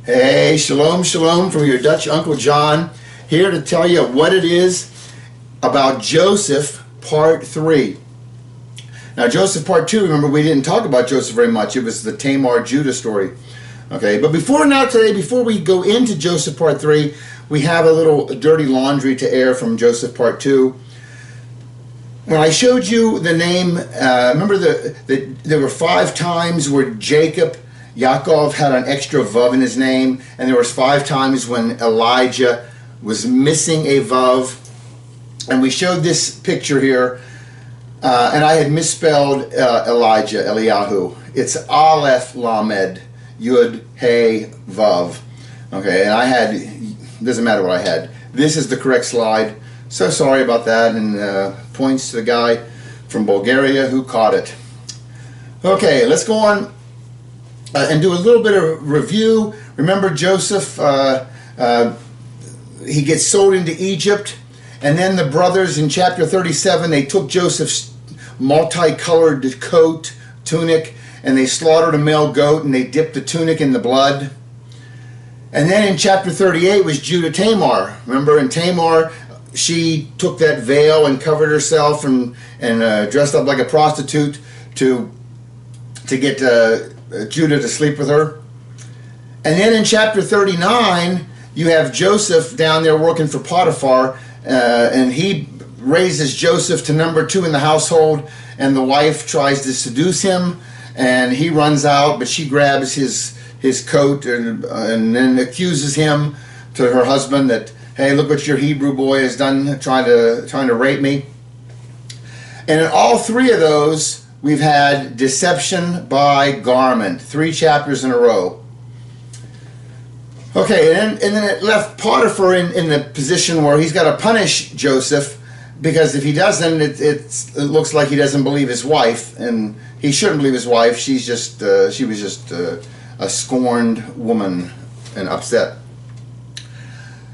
Hey, shalom, shalom from your Dutch Uncle John, here to tell you what it is about Joseph Part 3. Now, Joseph Part 2, remember, we didn't talk about Joseph very much. It was the Tamar-Judah story. Okay, but before we go into Joseph Part 3, we have a little dirty laundry to air from Joseph Part 2. When I showed you the name, remember there were 5 times where Yaakov had an extra vav in his name, and there was 5 times when Elijah was missing a vav. And we showed this picture here, and I had misspelled Elijah, Eliyahu. It's Aleph Lamed Yud Hey Vav. Okay, and I had, doesn't matter what I had. This is the correct slide. So sorry about that, and points to the guy from Bulgaria who caught it. Okay, let's go on and do a little bit of review. Remember Joseph, he gets sold into Egypt, and then the brothers in chapter 37, they took Joseph's multicolored coat, tunic, and they slaughtered a male goat, and they dipped the tunic in the blood. And then in chapter 38 was Judah Tamar. Remember, in Tamar, she took that veil and covered herself and dressed up like a prostitute to get Judah to sleep with her. And then in chapter 39, you have Joseph down there working for Potiphar, and he raises Joseph to number 2 in the household, and the wife tries to seduce him, and he runs out, but she grabs his coat and then accuses him to her husband that, hey, look what your Hebrew boy has done, trying to rape me. And in all 3 of those, we've had deception by garment, 3 chapters in a row. Okay, and then it left Potiphar in the position where he's got to punish Joseph, because if he doesn't, it looks like he doesn't believe his wife, and he shouldn't believe his wife. She was just a scorned woman and upset.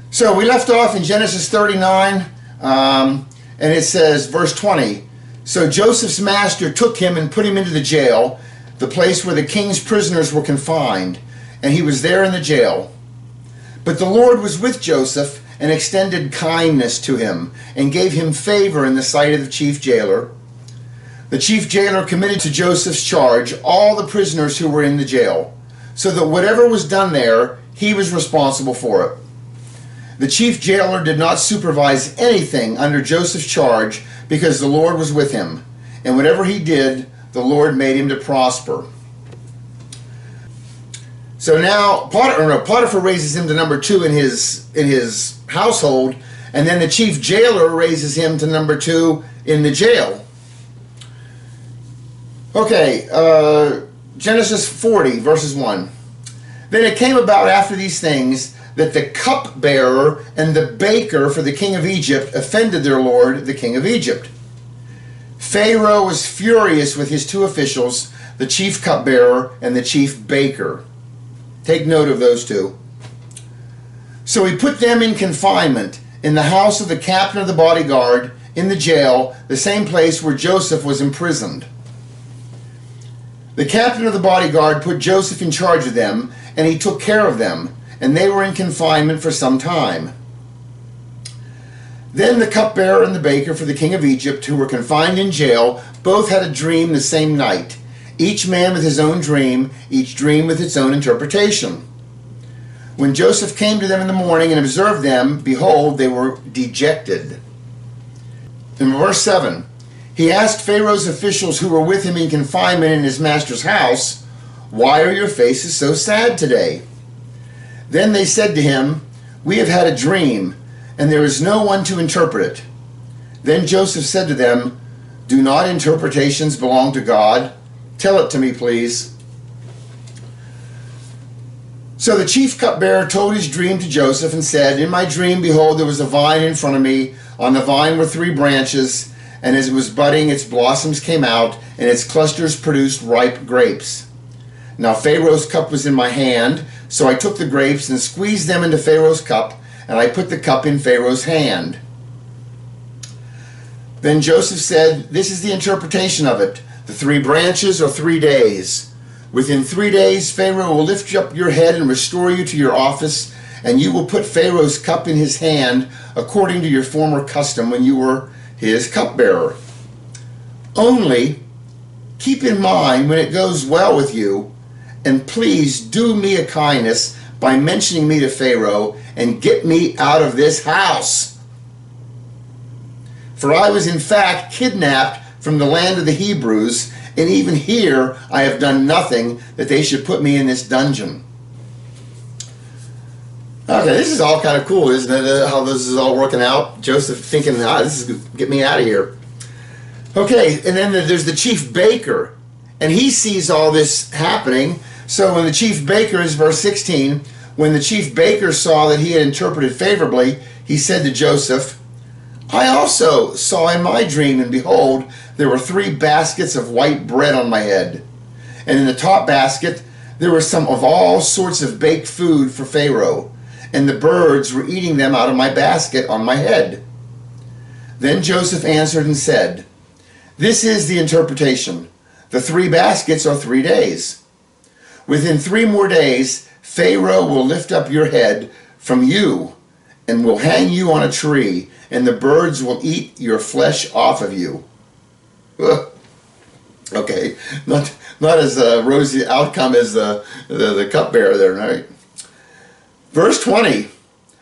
So we left off in Genesis 39, and it says, verse 20, so Joseph's master took him and put him into the jail, the place where the king's prisoners were confined, and he was there in the jail. But the Lord was with Joseph and extended kindness to him and gave him favor in the sight of the chief jailer. The chief jailer committed to Joseph's charge all the prisoners who were in the jail, so that whatever was done there, he was responsible for it. The chief jailer did not supervise anything under Joseph's charge because the Lord was with him, and whatever he did, the Lord made him to prosper. So now Potiphar raises him to number 2 in his household, and then the chief jailer raises him to number 2 in the jail. Okay, Genesis 40, verses 1. Then it came about after these things that the cupbearer and the baker for the king of Egypt offended their lord, the king of Egypt. Pharaoh was furious with his 2 officials, the chief cupbearer and the chief baker. Take note of those 2. So he put them in confinement in the house of the captain of the bodyguard in the jail, the same place where Joseph was imprisoned. The captain of the bodyguard put Joseph in charge of them, and he took care of them, and they were in confinement for some time. Then the cupbearer and the baker for the king of Egypt, who were confined in jail, both had a dream the same night, each man with his own dream, each dream with its own interpretation. When Joseph came to them in the morning and observed them, behold, they were dejected. In verse 7, he asked Pharaoh's officials who were with him in confinement in his master's house, why are your faces so sad today? Then they said to him, we have had a dream, and there is no one to interpret it. Then Joseph said to them, do not interpretations belong to God? Tell it to me, please. So the chief cupbearer told his dream to Joseph and said, in my dream, behold, there was a vine in front of me. On the vine were 3 branches, and as it was budding, its blossoms came out, and its clusters produced ripe grapes. Now Pharaoh's cup was in my hand, so I took the grapes and squeezed them into Pharaoh's cup, and I put the cup in Pharaoh's hand. Then Joseph said, this is the interpretation of it. The 3 branches are 3 days. Within 3 days, Pharaoh will lift up your head and restore you to your office, and you will put Pharaoh's cup in his hand, according to your former custom when you were his cupbearer. Only keep in mind when it goes well with you, and please do me a kindness by mentioning me to Pharaoh and get me out of this house. For I was in fact kidnapped from the land of the Hebrews, and even here I have done nothing that they should put me in this dungeon. Okay, this is all kind of cool, isn't it? How this is all working out. Joseph thinking, this is get me out of here. Okay, and then there's the chief baker, and he sees all this happening. So when the chief baker, is verse 16, when the chief baker saw that he had interpreted favorably, he said to Joseph, I also saw in my dream, and behold, there were 3 baskets of white bread on my head. And in the top basket there was some of all sorts of baked food for Pharaoh, and the birds were eating them out of my basket on my head. Then Joseph answered and said, This is the interpretation. The 3 baskets are 3 days. Within 3 more days, Pharaoh will lift up your head from you and will hang you on a tree, and the birds will eat your flesh off of you. Okay, not as a rosy outcome as the cupbearer there, right? Verse 20,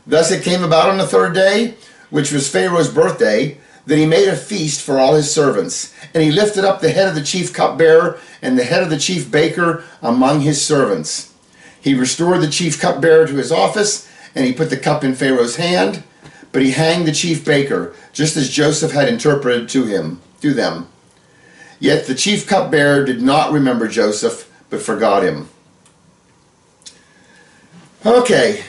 Thus it came about on the 3rd day, which was Pharaoh's birthday, that he made a feast for all his servants. And he lifted up the head of the chief cupbearer and the head of the chief baker among his servants. He restored the chief cupbearer to his office, and he put the cup in Pharaoh's hand, but he hanged the chief baker, just as Joseph had interpreted to them. Yet the chief cupbearer did not remember Joseph, but forgot him. Okay,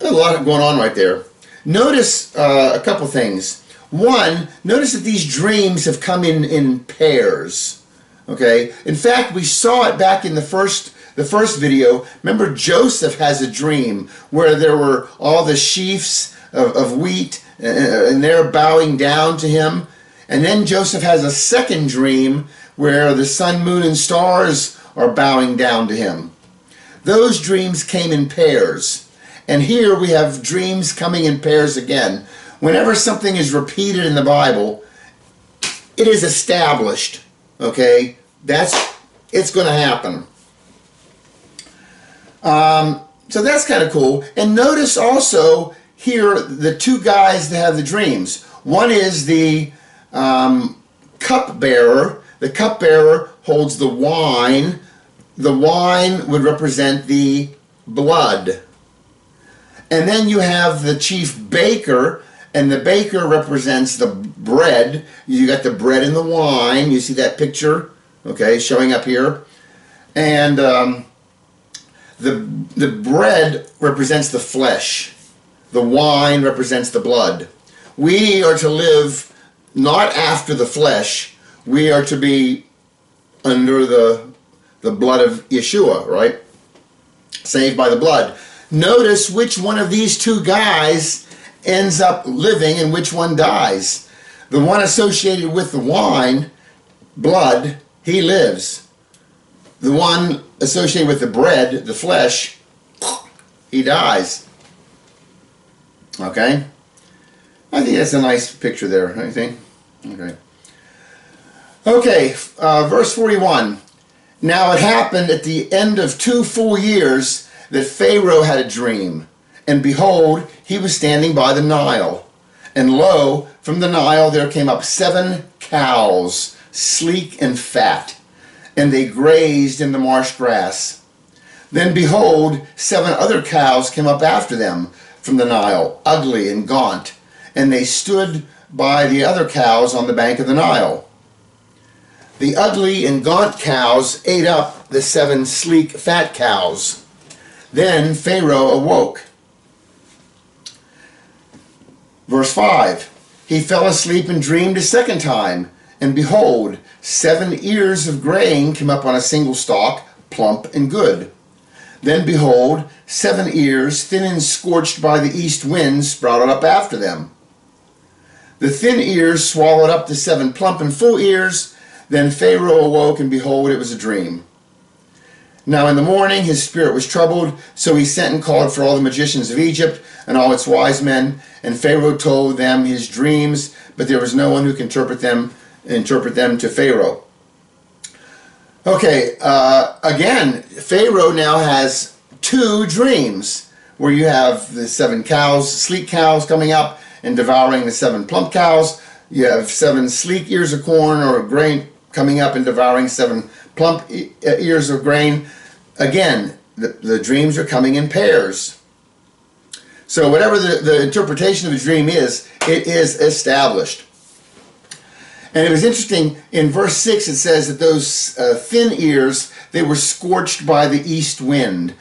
a lot going on right there. Notice a couple things. One, notice that these dreams have come in pairs. Okay, in fact, we saw it back in the first video. Remember, Joseph has a dream where there were all the sheaves of wheat, and they're bowing down to him. And then Joseph has a second dream where the sun, moon, and stars are bowing down to him. Those dreams came in pairs. And here we have dreams coming in pairs again. Whenever something is repeated in the Bible, it is established. Okay? It's going to happen. So that's kind of cool. And notice also here the 2 guys that have the dreams. One is the cupbearer. The cupbearer holds the wine. The wine would represent the blood. And then you have the chief baker, and the baker represents the bread. You got the bread and the wine. You see that picture, okay, showing up here. And the bread represents the flesh. The wine represents the blood. We are to live not after the flesh. We are to be under the blood of Yeshua, right? Saved by the blood. Notice which one of these 2 guys ends up living and which one dies. The one associated with the wine, blood, he lives. The one associated with the bread, the flesh, he dies. Okay? I think that's a nice picture there, don't you think? Okay. Okay, verse 41. Now it happened at the end of 2 full years that Pharaoh had a dream, and behold, he was standing by the Nile. And lo, from the Nile there came up 7 cows, sleek and fat, and they grazed in the marsh grass. Then behold, 7 other cows came up after them from the Nile, ugly and gaunt, and they stood by the other cows on the bank of the Nile. The ugly and gaunt cows ate up the 7 sleek, fat cows. Then Pharaoh awoke. Verse 5, he fell asleep and dreamed a second time, and behold, 7 ears of grain came up on a single stalk, plump and good. Then behold, 7 ears, thin and scorched by the east wind, sprouted up after them. The thin ears swallowed up the 7 plump and full ears. Then Pharaoh awoke, and behold, it was a dream. Now in the morning his spirit was troubled, so he sent and called for all the magicians of Egypt and all its wise men, and Pharaoh told them his dreams, but there was no one who could interpret them to Pharaoh. Okay, again, Pharaoh now has two dreams, where you have the 7 cows, sleek cows coming up and devouring the 7 plump cows. You have 7 sleek ears of corn or grain coming up and devouring 7 plump ears of grain. Again, the dreams are coming in pairs. So whatever the interpretation of the dream is, it is established. And it was interesting, in verse 6 it says that those thin ears, they were scorched by the east wind.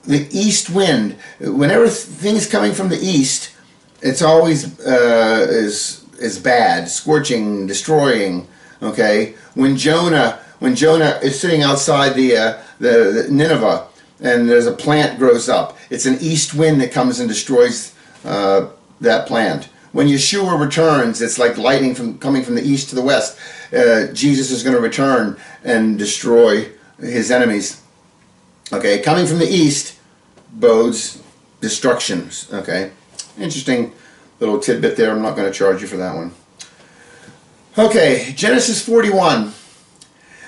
The east wind, whenever things coming from the east, it's always is bad, scorching, destroying. Okay, when Jonah is sitting outside the Nineveh, and there's a plant grows up, it's an east wind that comes and destroys that plant. When Yeshua returns, it's like lightning coming from the east to the west. Jesus is going to return and destroy his enemies. Okay, coming from the east bodes destruction. Okay, interesting little tidbit there. I'm not going to charge you for that one. Okay, Genesis 41.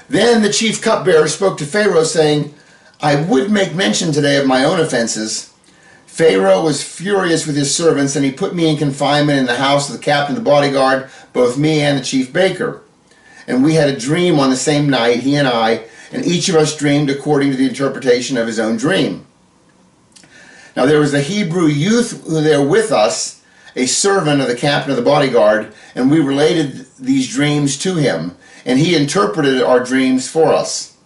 Then the chief cupbearer spoke to Pharaoh, saying, I would make mention today of my own offenses. Pharaoh was furious with his servants, and he put me in confinement in the house of the captain of the bodyguard, both me and the chief baker. And we had a dream on the same night, he and I, and each of us dreamed according to the interpretation of his own dream. Now there was a Hebrew youth there with us, a servant of the captain of the bodyguard, and we related these dreams to him, and he interpreted our dreams for us.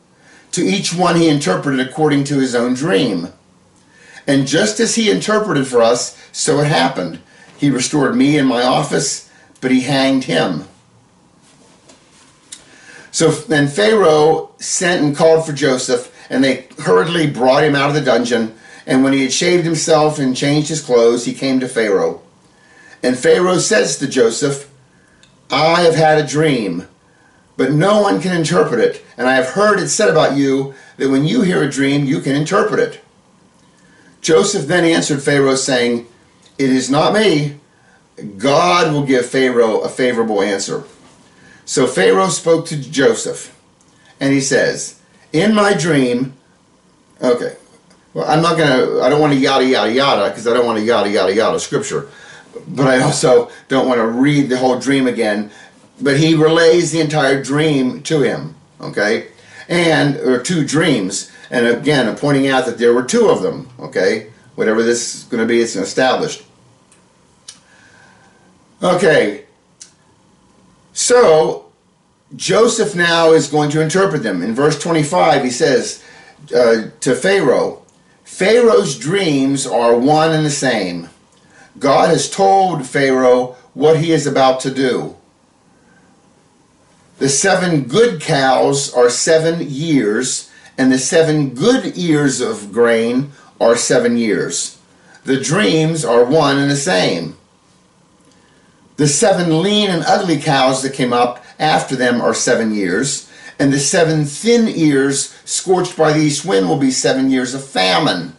To each one he interpreted according to his own dream. And just as he interpreted for us, so it happened. He restored me in my office, but he hanged him. So then Pharaoh sent and called for Joseph, and they hurriedly brought him out of the dungeon. And when he had shaved himself and changed his clothes, he came to Pharaoh. And Pharaoh says to Joseph, I have had a dream, but no one can interpret it. And I have heard it said about you that when you hear a dream, you can interpret it. Joseph then answered Pharaoh, saying, It is not me. God will give Pharaoh a favorable answer. So Pharaoh spoke to Joseph, and he says, in my dream, okay, well, I don't want to yada yada yada, because I don't want to yada yada yada scripture, but I also don't want to read the whole dream again. But he relays the entire dream to him, okay, or 2 dreams. And again, I'm pointing out that there were 2 of them, okay? Whatever this is going to be, it's established. Okay, so Joseph now is going to interpret them. In verse 25, he says to Pharaoh, Pharaoh's dreams are one and the same. God has told Pharaoh what he is about to do. The 7 good cows are 7 years, and the 7 good ears of grain are 7 years. The dreams are one and the same. The 7 lean and ugly cows that came up after them are 7 years, and the 7 thin ears scorched by the east wind will be 7 years of famine.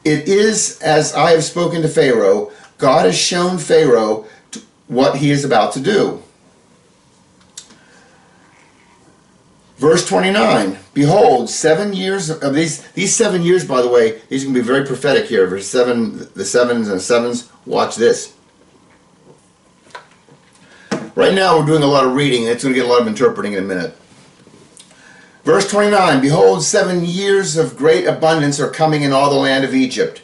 It is as I have spoken to Pharaoh. God has shown Pharaoh what he is about to do. Verse 29, behold, 7 years of these 7 years, by the way, these are going to be very prophetic here. Verse 7, the 7s and the 7s, watch this. Right now we're doing a lot of reading, and it's going to get a lot of interpreting in a minute. Verse 29, behold, 7 years of great abundance are coming in all the land of Egypt.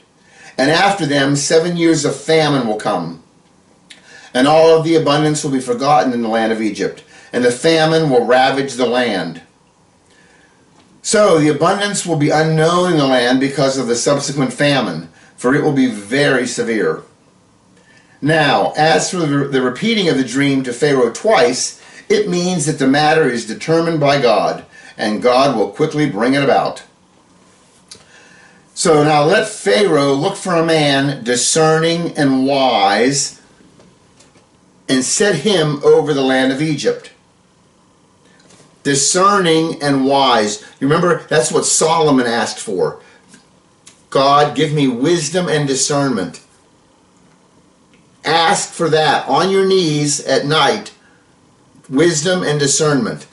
And after them 7 years of famine will come. And all of the abundance will be forgotten in the land of Egypt, and the famine will ravage the land. So the abundance will be unknown in the land because of the subsequent famine, for it will be very severe. Now, as for the repeating of the dream to Pharaoh twice, it means that the matter is determined by God, and God will quickly bring it about. So now let Pharaoh look for a man discerning and wise, and set him over the land of Egypt. discerning and wise. You remember, that's what Solomon asked for. God, give me wisdom and discernment. Ask for that on your knees at night. Wisdom and discernment.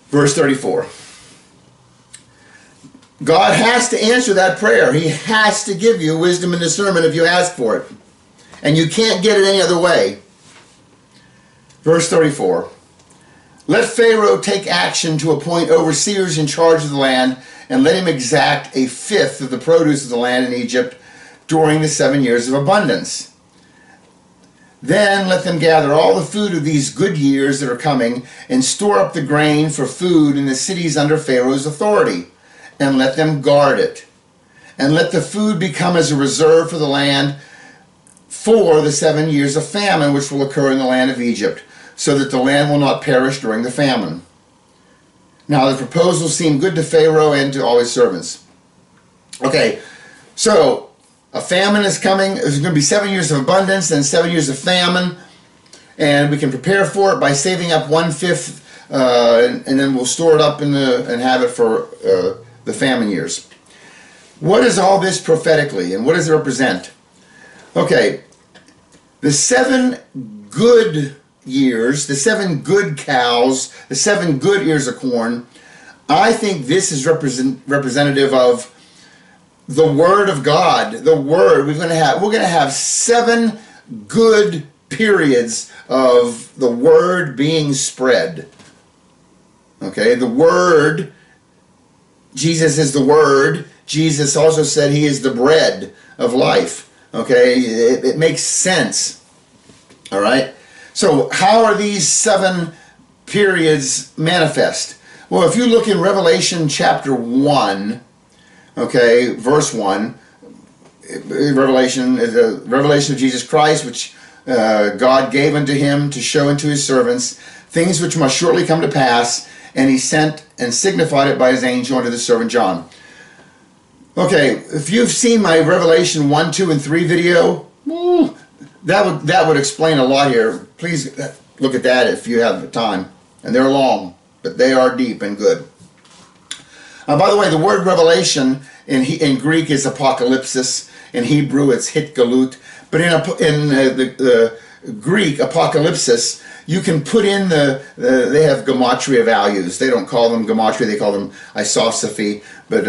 Verse 34. God has to answer that prayer. He has to give you wisdom and discernment if you ask for it. And you can't get it any other way. Verse 34. Let Pharaoh take action to appoint overseers in charge of the land, and let him exact a fifth of the produce of the land in Egypt during the 7 years of abundance. Then let them gather all the food of these good years that are coming, and store up the grain for food in the cities under Pharaoh's authority, and let them guard it. And let the food become as a reserve for the land for the 7 years of famine which will occur in the land of Egypt, so that the land will not perish during the famine. Now the proposal seemed good to Pharaoh and to all his servants. Okay, so a famine is coming. There's going to be 7 years of abundance, then 7 years of famine, and we can prepare for it by saving up 1/5, and then we'll store it up and have it for the famine years. What is all this prophetically, and what does it represent? Okay, the 7 good years, the 7 good cows, the 7 good ears of corn, I think this is representative of the Word of God. The Word, we're going to have 7 good periods of the Word being spread. Okay, the Word, Jesus is the Word. Jesus also said He is the bread of life. Okay, it makes sense. All right. So how are these 7 periods manifest? Well, if you look in Revelation chapter 1, okay, verse 1, Revelation is the revelation of Jesus Christ, which God gave unto him to show unto his servants things which must shortly come to pass, and he sent and signified it by his angel unto the servant John. Okay, if you've seen my Revelation 1, 2, and 3 video, that would explain a lot here. Please look at that if you have the time. And they're long, but they are deep and good. By the way, the word revelation in Greek is apocalypsis. In Hebrew, it's hitgalut. But in the Greek, apocalypsis, you can put in they have gematria values. They don't call them gematria, they call them isosophy. But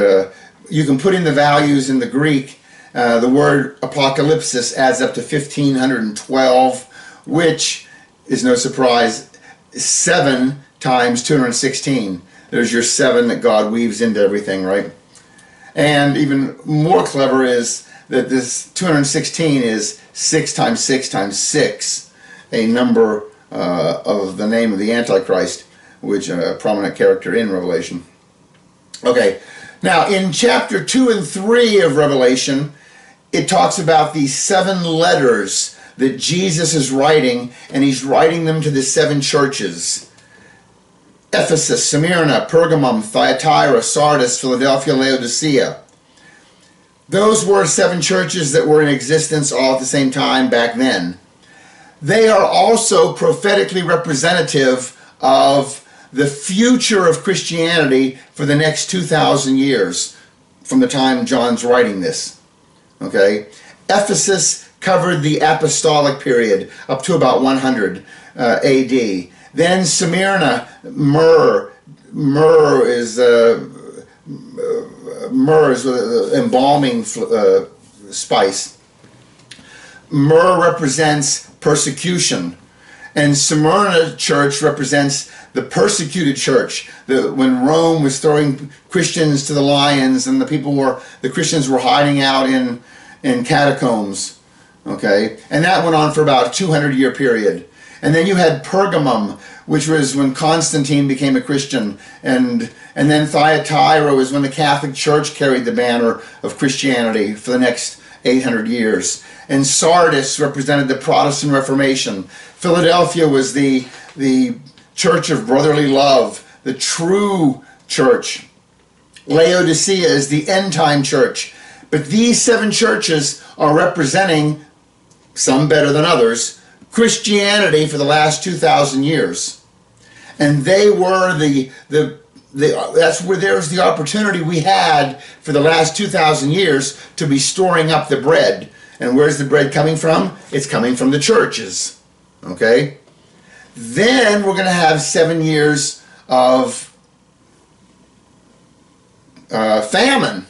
you can put in the values in the Greek. The word apocalypsis adds up to 1512, which is no surprise, 7 times 216. There's your 7 that God weaves into everything, right? And even more clever is that this 216 is 6 times 6 times 6, a number of the name of the Antichrist, which a prominent character in Revelation. Okay, now in chapter 2 and 3 of Revelation, it talks about these 7 letters that Jesus is writing, and he's writing them to the 7 churches. Ephesus, Smyrna, Pergamum, Thyatira, Sardis, Philadelphia, Laodicea. Those were 7 churches that were in existence all at the same time back then. They are also prophetically representative of the future of Christianity for the next 2,000 years from the time John's writing this. Okay, Ephesus covered the apostolic period up to about 100 AD. Then Smyrna, myrrh is embalming spice. Myrrh represents persecution, and Smyrna church represents the persecuted church. When Rome was throwing Christians to the lions, and the Christians were hiding out in catacombs. Okay, and that went on for about a 200-year period. And then you had Pergamum, which was when Constantine became a Christian, and then Thyatira was when the Catholic Church carried the banner of Christianity for the next 800 years. And Sardis represented the Protestant Reformation. Philadelphia was the church of brotherly love, the true church. Laodicea is the end-time church. But these 7 churches are representing, some better than others, Christianity for the last 2,000 years. And they were that's where there's the opportunity we had for the last 2,000 years to be storing up the bread. And where's the bread coming from? It's coming from the churches. Okay? Then we're going to have 7 years of famine.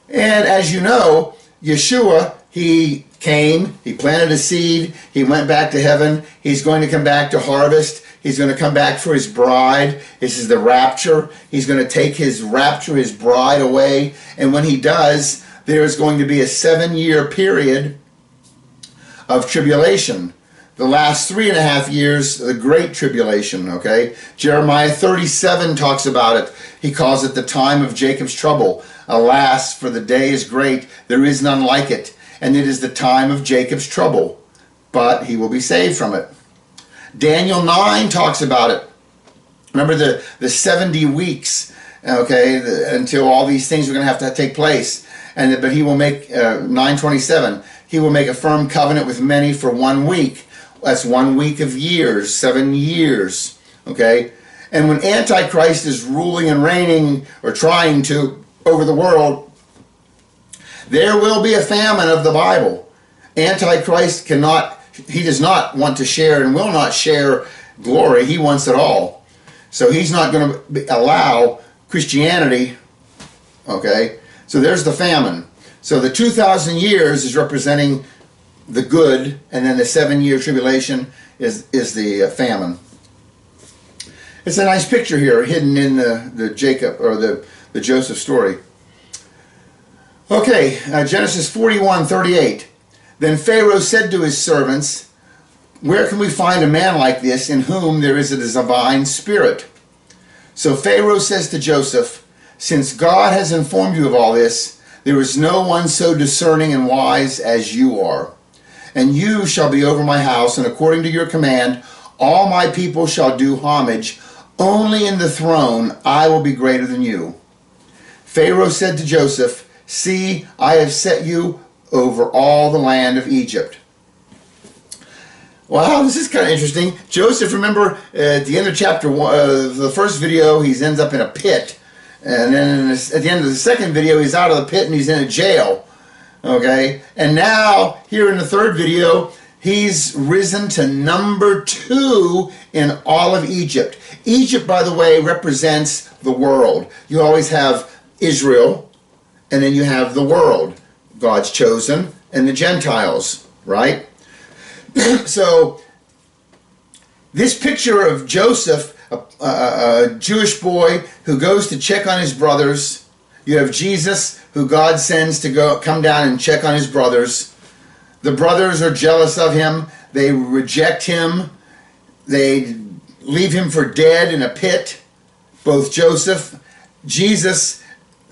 And as you know, Yeshua, he came, he planted a seed, he went back to heaven, he's going to come back to harvest, he's going to come back for his bride. This is the rapture. He's going to take his bride away, and when he does, there's going to be a 7-year period of tribulation. The last 3.5 years, the Great Tribulation, okay? Jeremiah 37 talks about it. He calls it the time of Jacob's trouble. Alas, for the day is great, there is none like it, and it is the time of Jacob's trouble, but he will be saved from it. Daniel 9 talks about it. Remember the 70 weeks, okay, until all these things are going to have to take place. But he will make, 9:27, he will make a firm covenant with many for 1 week. That's 1 week of years, 7 years, okay? And when Antichrist is ruling and reigning, or trying to, over the world, there will be a famine of the Bible. Antichrist he does not want to share and will not share glory. He wants it all. So he's not going to allow Christianity, okay? So there's the famine. So the 2,000 years is representing the good, and then the 7-year tribulation is the famine. It's a nice picture here, hidden in the Jacob, or the Joseph story. Okay, Genesis 41:38. Then Pharaoh said to his servants, "Where can we find a man like this in whom there is a divine spirit?" So Pharaoh says to Joseph, "Since God has informed you of all this, there is no one so discerning and wise as you are. And you shall be over my house, and according to your command, all my people shall do homage. Only in the throne I will be greater than you." Pharaoh said to Joseph, "See, I have set you over all the land of Egypt." Wow, this is kind of interesting. Joseph, remember, at the end of chapter 1, the first video, he ends up in a pit. And then at the end of the second video, he's out of the pit and he's in a jail. Okay? And now, here in the third video, he's risen to number 2 in all of Egypt. Egypt, by the way, represents the world. You always have Israel, and then you have the world. God's chosen, and the Gentiles, right? So, this picture of Joseph, a Jewish boy who goes to check on his brothers. You have Jesus, who God sends to come down and check on his brothers. The brothers are jealous of him. They reject him. They leave him for dead in a pit. Both Joseph, Jesus,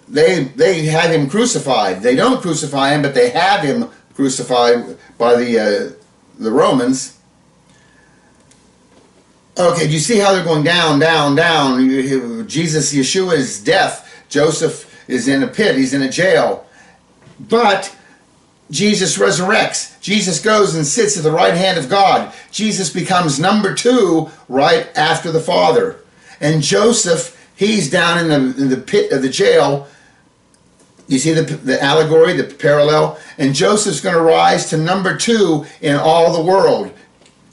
they have him crucified. They don't crucify him, but they have him crucified by the Romans. Okay, do you see how they're going down, down, down? Jesus, Yeshua's death. Joseph is in a pit. He's in a jail. But Jesus resurrects. Jesus goes and sits at the right hand of God. Jesus becomes number 2 right after the Father. And Joseph, he's down in the pit of the jail. You see the allegory, the parallel? And Joseph's going to rise to number 2 in all the world.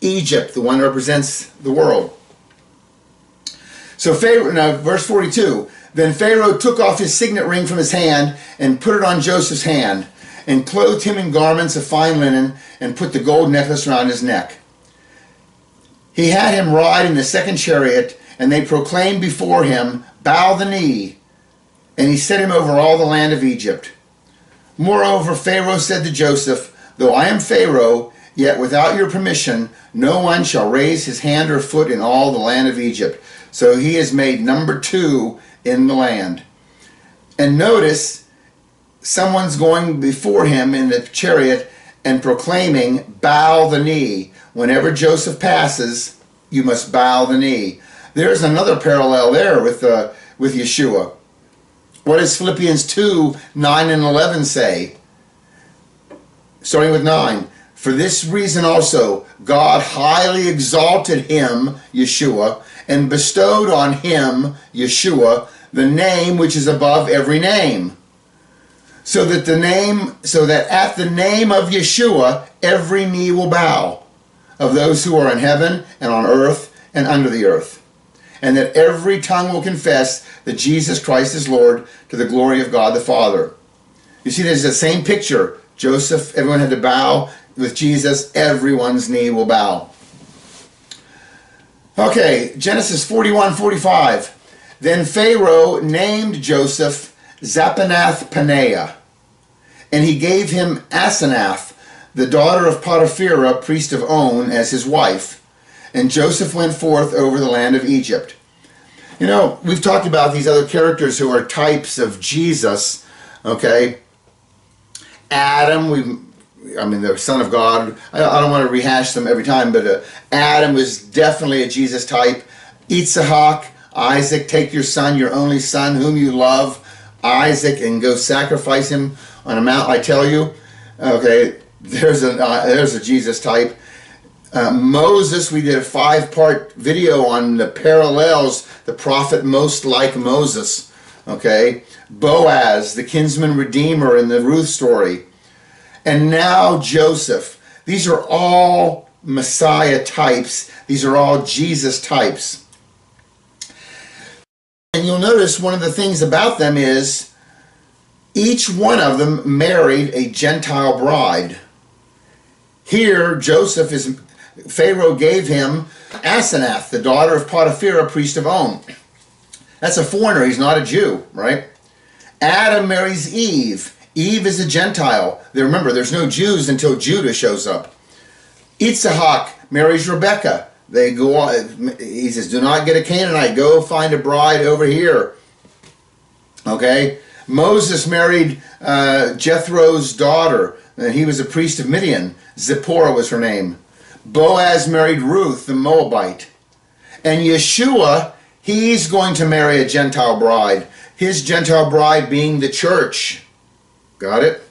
Egypt, the one that represents the world. So Pharaoh, now verse 42. Then Pharaoh took off his signet ring from his hand and put it on Joseph's hand, and clothed him in garments of fine linen, and put the gold necklace around his neck. He had him ride in the second chariot, and they proclaimed before him, "Bow the knee." And he set him over all the land of Egypt. Moreover, Pharaoh said to Joseph, "Though I am Pharaoh, yet without your permission, no one shall raise his hand or foot in all the land of Egypt." So he is made number 2 in the land. And notice, someone's going before him in the chariot and proclaiming, "Bow the knee." Whenever Joseph passes, you must bow the knee. There's another parallel there with Yeshua. What does Philippians 2:9 and 11 say? Starting with 9. "For this reason also God highly exalted him," Yeshua, and bestowed on him, Yeshua, the name which is above every name. So that at the name of Yeshua, every knee will bow, of those who are in heaven and on earth and under the earth. And that every tongue will confess that Jesus Christ is Lord, to the glory of God the Father. You see, there's the same picture. Joseph, everyone had to bow. With Jesus, everyone's knee will bow. Okay, Genesis 41:45. Then Pharaoh named Joseph Zaphenath-Paneah, and he gave him Asenath, the daughter of Potipherah, priest of On, as his wife. And Joseph went forth over the land of Egypt. You know, we've talked about these other characters who are types of Jesus, okay? Adam, the Son of God. I don't want to rehash them every time, but Adam was definitely a Jesus type. Yitzhak, Isaac, take your son, your only son, whom you love, Isaac, and go sacrifice him on a mount, I tell you. Okay, there's a Jesus type. Moses, we did a 5-part video on the parallels, the prophet most like Moses. Okay, Boaz, the kinsman redeemer in the Ruth story. And now Joseph. These are all Messiah types. These are all Jesus types. And you'll notice one of the things about them is each one of them married a Gentile bride. Here, Pharaoh gave him Asenath, the daughter of Potipherah, priest of On. That's a foreigner. He's not a Jew, right? Adam marries Eve. Eve is a Gentile. Remember, there's no Jews until Judah shows up. Yitzhak marries Rebekah. They go on. He says, do not get a Canaanite. Go find a bride over here. Okay? Moses married Jethro's daughter. And he was a priest of Midian. Zipporah was her name. Boaz married Ruth, the Moabite. And Yeshua, he's going to marry a Gentile bride. His Gentile bride being the church. Got it?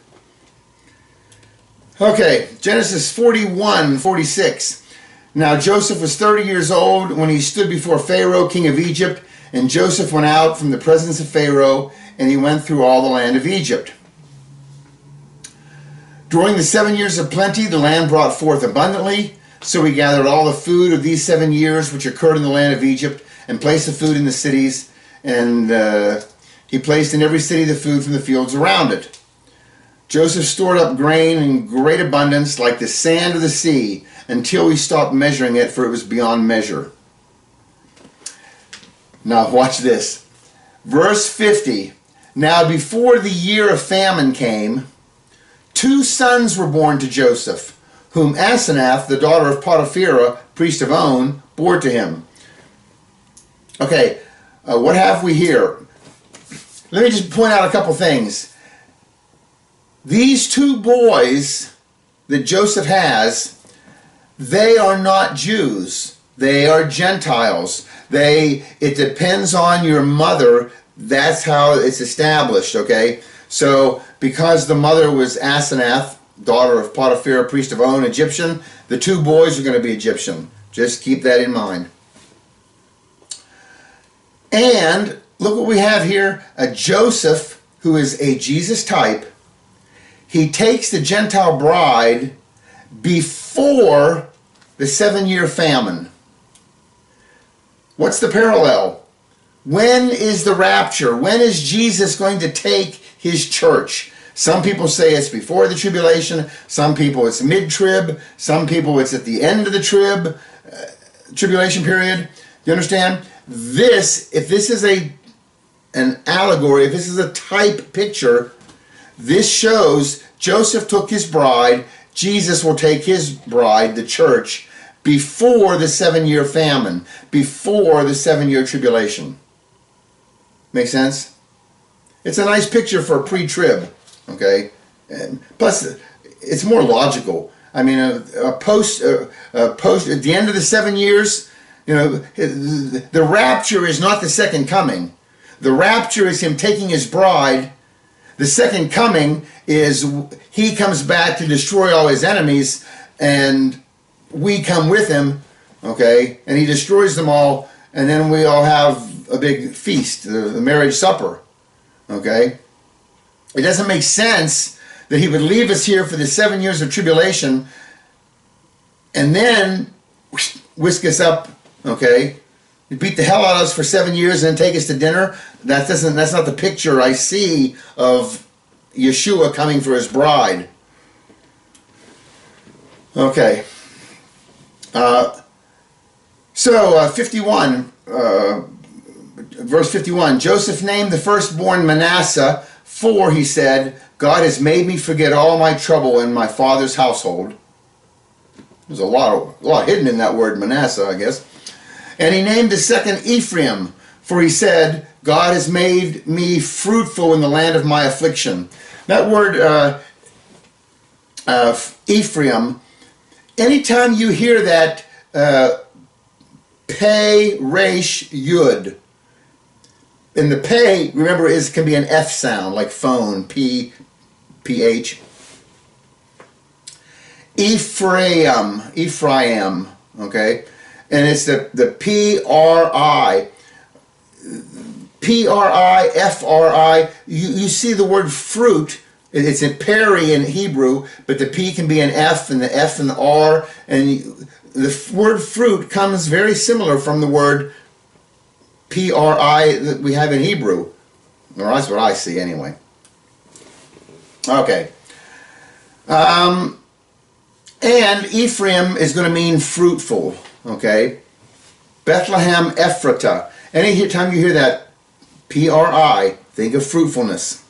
Okay, Genesis 41:46. Now Joseph was 30 years old when he stood before Pharaoh, king of Egypt, and Joseph went out from the presence of Pharaoh, and he went through all the land of Egypt. During the 7 years of plenty, the land brought forth abundantly, so he gathered all the food of these 7 years which occurred in the land of Egypt, and placed the food in the cities, and he placed in every city the food from the fields around it. Joseph stored up grain in great abundance, like the sand of the sea, until he stopped measuring it, for it was beyond measure. Now watch this. Verse 50. Now before the year of famine came, 2 sons were born to Joseph, whom Asenath, the daughter of Potipherah, priest of On, bore to him. Okay, what have we here? Let me just point out a couple things. These 2 boys that Joseph has, they are not Jews. They are Gentiles. It depends on your mother. That's how it's established, okay? So, because the mother was Asenath, daughter of Potipherah, priest of On, Egyptian, the 2 boys are going to be Egyptian. Just keep that in mind. And look what we have here. A Joseph, who is a Jesus type. He takes the Gentile bride before the 7-year famine. What's the parallel? When is the rapture? When is Jesus going to take his church? Some people say it's before the tribulation. Some people it's mid-trib. Some people it's at the end of the tribulation period. You understand? If this is an allegory, if this is a type picture, this shows Joseph took his bride, Jesus will take his bride, the church, before the 7-year famine, before the 7-year tribulation. Make sense? It's a nice picture for a pre-trib, okay? And plus, it's more logical. I mean, a post at the end of the 7 years, you know, the rapture is not the second coming. The rapture is him taking his bride. The second coming is he comes back to destroy all his enemies, and we come with him, okay? And he destroys them all, and then we all have a big feast, the marriage supper. Okay? It doesn't make sense that he would leave us here for the 7 years of tribulation and then whisk us up, okay? Beat the hell out of us for 7 years and then take us to dinner. That's not the picture I see of Yeshua coming for his bride. Okay. So 51, verse 51, Joseph named the firstborn Manasseh, for, he said, God has made me forget all my trouble in my father's household. There's a lot hidden in that word Manasseh, I guess. And he named the second Ephraim, for he said, God has made me fruitful in the land of my affliction. That word Ephraim, anytime you hear that Pei, Resh, Yud, and the Pei, remember, can be an F sound, like phone, P, P-H. Ephraim, okay? And it's the P-R-I. P-R-I, F-R-I. You see the word fruit. It's a peri in Hebrew, but the P can be an F, and the F and the R. And the word fruit comes very similar from the word P-R-I that we have in Hebrew. Or that's what I see anyway. Okay. And Ephraim is going to mean fruitful. Okay. Bethlehem Ephratah. Anytime you hear that P-R-I, think of fruitfulness.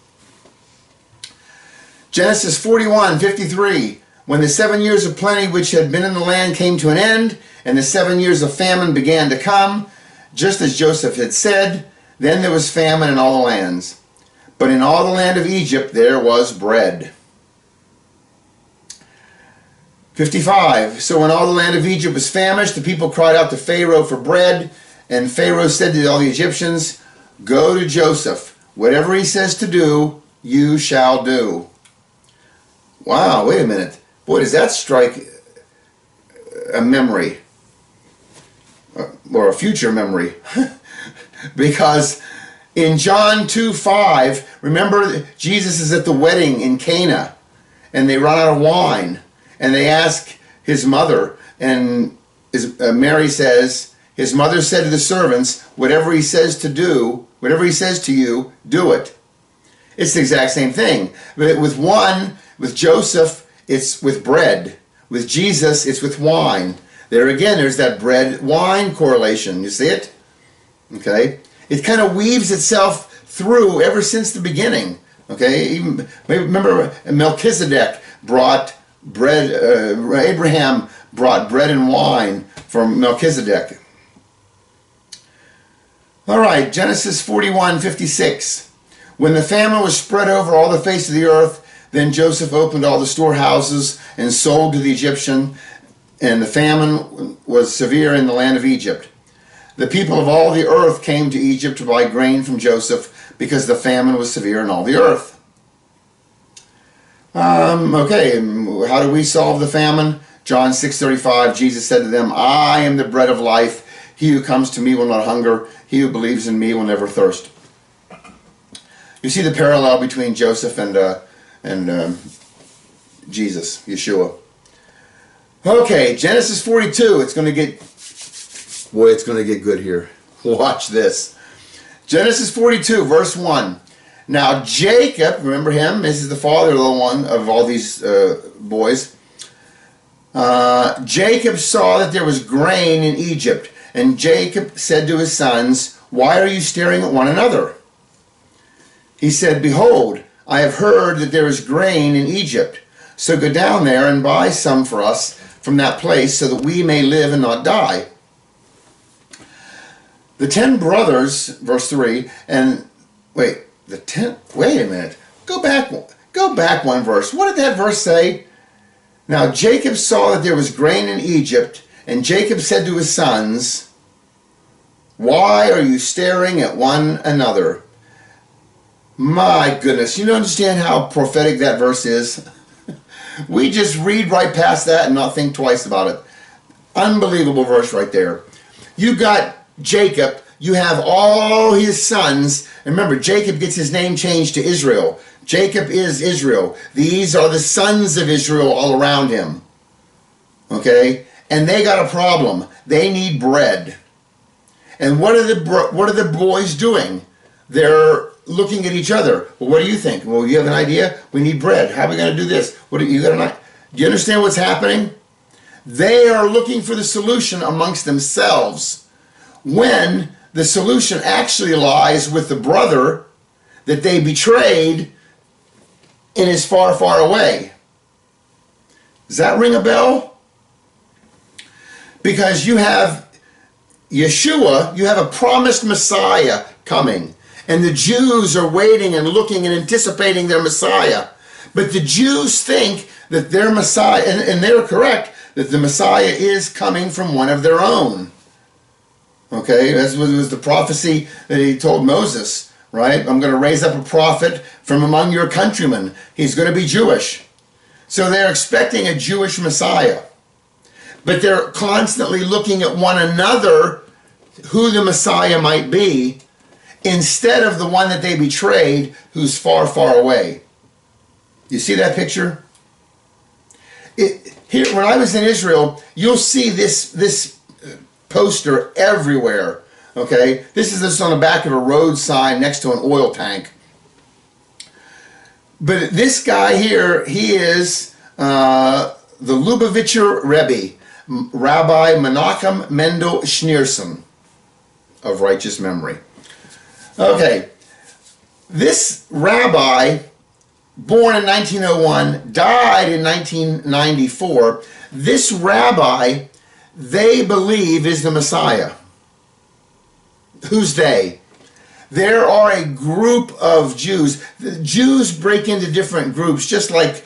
Genesis 41:53. When the 7 years of plenty which had been in the land came to an end, and the 7 years of famine began to come, just as Joseph had said, then there was famine in all the lands. But in all the land of Egypt there was bread. 55. So when all the land of Egypt was famished, the people cried out to Pharaoh for bread, and Pharaoh said to all the Egyptians, go to Joseph. Whatever he says to do, you shall do. Wow, wait a minute. Boy, does that strike a memory, or a future memory. Because in John 2:5, remember Jesus is at the wedding in Cana, and they run out of wine, and they ask his mother, and Mary says, his mother said to the servants, whatever he says to do, whatever he says to you, do it. It's the exact same thing. But with Joseph, it's with bread. With Jesus, it's with wine. There again, there's that bread-wine correlation. You see it? Okay? It kind of weaves itself through ever since the beginning. Okay? Even, remember, Melchizedek brought bread, Abraham brought bread and wine from Melchizedek. All right, Genesis 41:56. When the famine was spread over all the face of the earth, then Joseph opened all the storehouses and sold to the Egyptian, and the famine was severe in the land of Egypt. The people of all the earth came to Egypt to buy grain from Joseph because the famine was severe in all the earth. Okay, how do we solve the famine? John 6:35, Jesus said to them, I am the bread of life. He who comes to me will not hunger. He who believes in me will never thirst. You see the parallel between Joseph and Jesus, Yeshua. Okay, Genesis 42. It's going to get good here. Watch this. Genesis 42, verse 1. Now Jacob, remember him? This is the father of all these boys. Jacob saw that there was grain in Egypt, and Jacob said to his sons, why are you staring at one another? He said, behold, I have heard that there is grain in Egypt. So go down there and buy some for us from that place so that we may live and not die. The 10 brothers, verse 3, and wait a minute. Go back one verse. What did that verse say? Now Jacob saw that there was grain in Egypt, and Jacob said to his sons, why are you staring at one another? My goodness, you don't understand how prophetic that verse is? We just read right past that and not think twice about it. Unbelievable verse right there. You got Jacob, you have all his sons. And remember, Jacob gets his name changed to Israel. Jacob is Israel. These are the sons of Israel all around him. Okay? And they got a problem. They need bread. And what are the boys doing? They're looking at each other. Well, what do you think? Well, you have an idea? We need bread. How are we going to do this? What do you got an? Do you understand what's happening? They are looking for the solution amongst themselves, when the solution actually lies with the brother that they betrayed and is far, far away. Does that ring a bell? Because you have Yeshua, you have a promised Messiah coming, and the Jews are waiting and looking and anticipating their Messiah. But the Jews think that their Messiah, and they're correct, that the Messiah is coming from one of their own. Okay, that was the prophecy that he told Moses, right? I'm going to raise up a prophet from among your countrymen. He's going to be Jewish. So they're expecting a Jewish Messiah. But they're constantly looking at one another, who the Messiah might be, instead of the one that they betrayed, who's far, far away. You see that picture? Here, when I was in Israel, you'll see this poster everywhere. Okay, this is on the back of a road sign next to an oil tank. But this guy here, he is the Lubavitcher Rebbe, Rabbi Menachem Mendel Schneerson, of righteous memory. Okay, this rabbi, born in 1901, died in 1994. This rabbi, they believe, is the Messiah. Who's they? There are a group of Jews. The Jews break into different groups, just like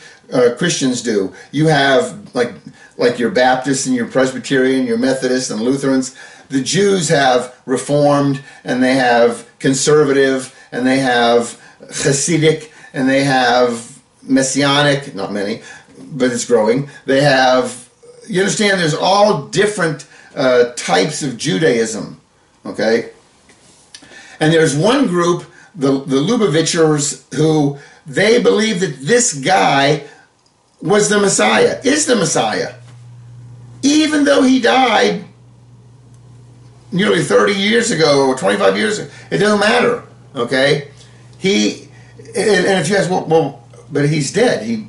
Christians do. You have like your Baptists and your Presbyterian, your Methodists and Lutherans. The Jews have Reformed, and they have Conservative, and they have Hasidic, and they have Messianic, not many, but it's growing. They have, you understand, there's all different types of Judaism, okay? And there's one group, the Lubavitchers, who they believe that this guy was the Messiah, is the Messiah. Even though he died nearly 30 years ago, or 25 years ago, it doesn't matter, okay? And if you ask, well, but he's dead.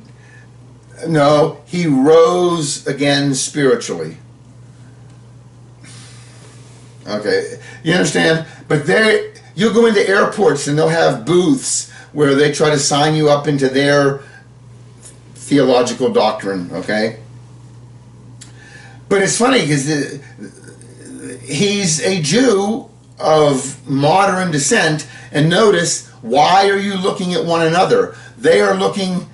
No, he rose again spiritually. Okay, you understand? But you'll go into airports and they'll have booths where they try to sign you up into their theological doctrine, okay? But it's funny because he's a Jew of modern descent, and notice, why are you looking at one another? They are looking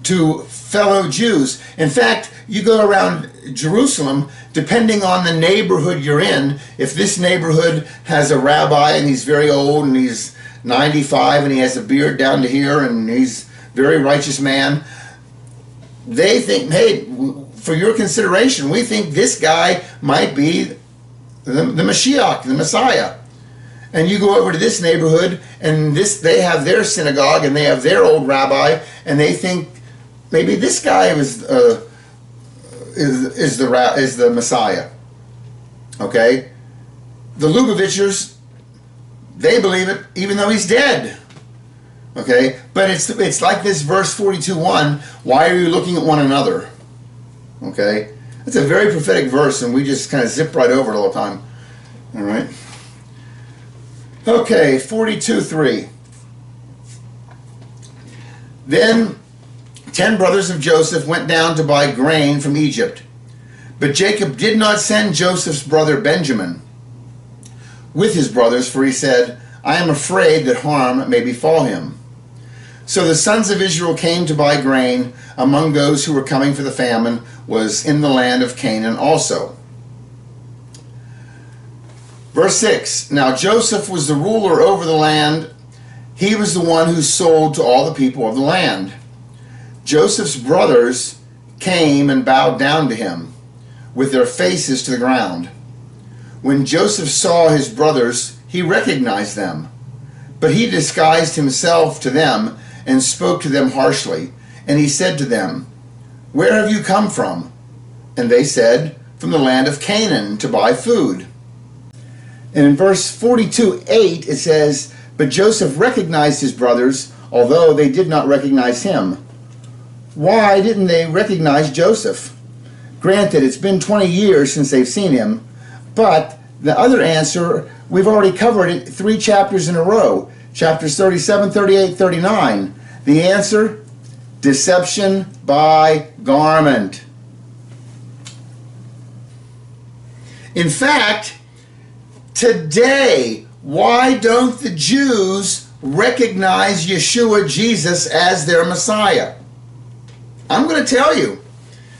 to fellow Jews. In fact, you go around Jerusalem, depending on the neighborhood you're in, if this neighborhood has a rabbi and he's very old and he's 95 and he has a beard down to here and he's a very righteous man, they think, hey, for your consideration, we think this guy might be the Mashiach, the Messiah. And you go over to this neighborhood, and they have their synagogue, and they have their old rabbi, and they think maybe this guy is the Messiah. Okay, the Lubavitchers, they believe it, even though he's dead. Okay, but it's like this verse 42:1. Why are you looking at one another? Okay, it's a very prophetic verse, and we just kind of zip right over it all the time. All right. Okay, 42:3. Then 10 brothers of Joseph went down to buy grain from Egypt. But Jacob did not send Joseph's brother Benjamin with his brothers, for he said, I am afraid that harm may befall him. So the sons of Israel came to buy grain. Among those who were coming for the famine was in the land of Canaan also. Verse 6, Now Joseph was the ruler over the land. He was the one who sold to all the people of the land. Joseph's brothers came and bowed down to him with their faces to the ground. When Joseph saw his brothers, he recognized them. But he disguised himself to them and spoke to them harshly. And he said to them, "Where have you come from?" And they said, "From the land of Canaan to buy food." And in verse 42:8 it says, "But Joseph recognized his brothers, although they did not recognize him." Why didn't they recognize Joseph? Granted, it's been 20 years since they've seen him, but the other answer, we've already covered it 3 chapters in a row. Chapters 37, 38, 39. The answer, deception by garment. In fact, today, why don't the Jews recognize Yeshua, Jesus, as their Messiah? I'm going to tell you,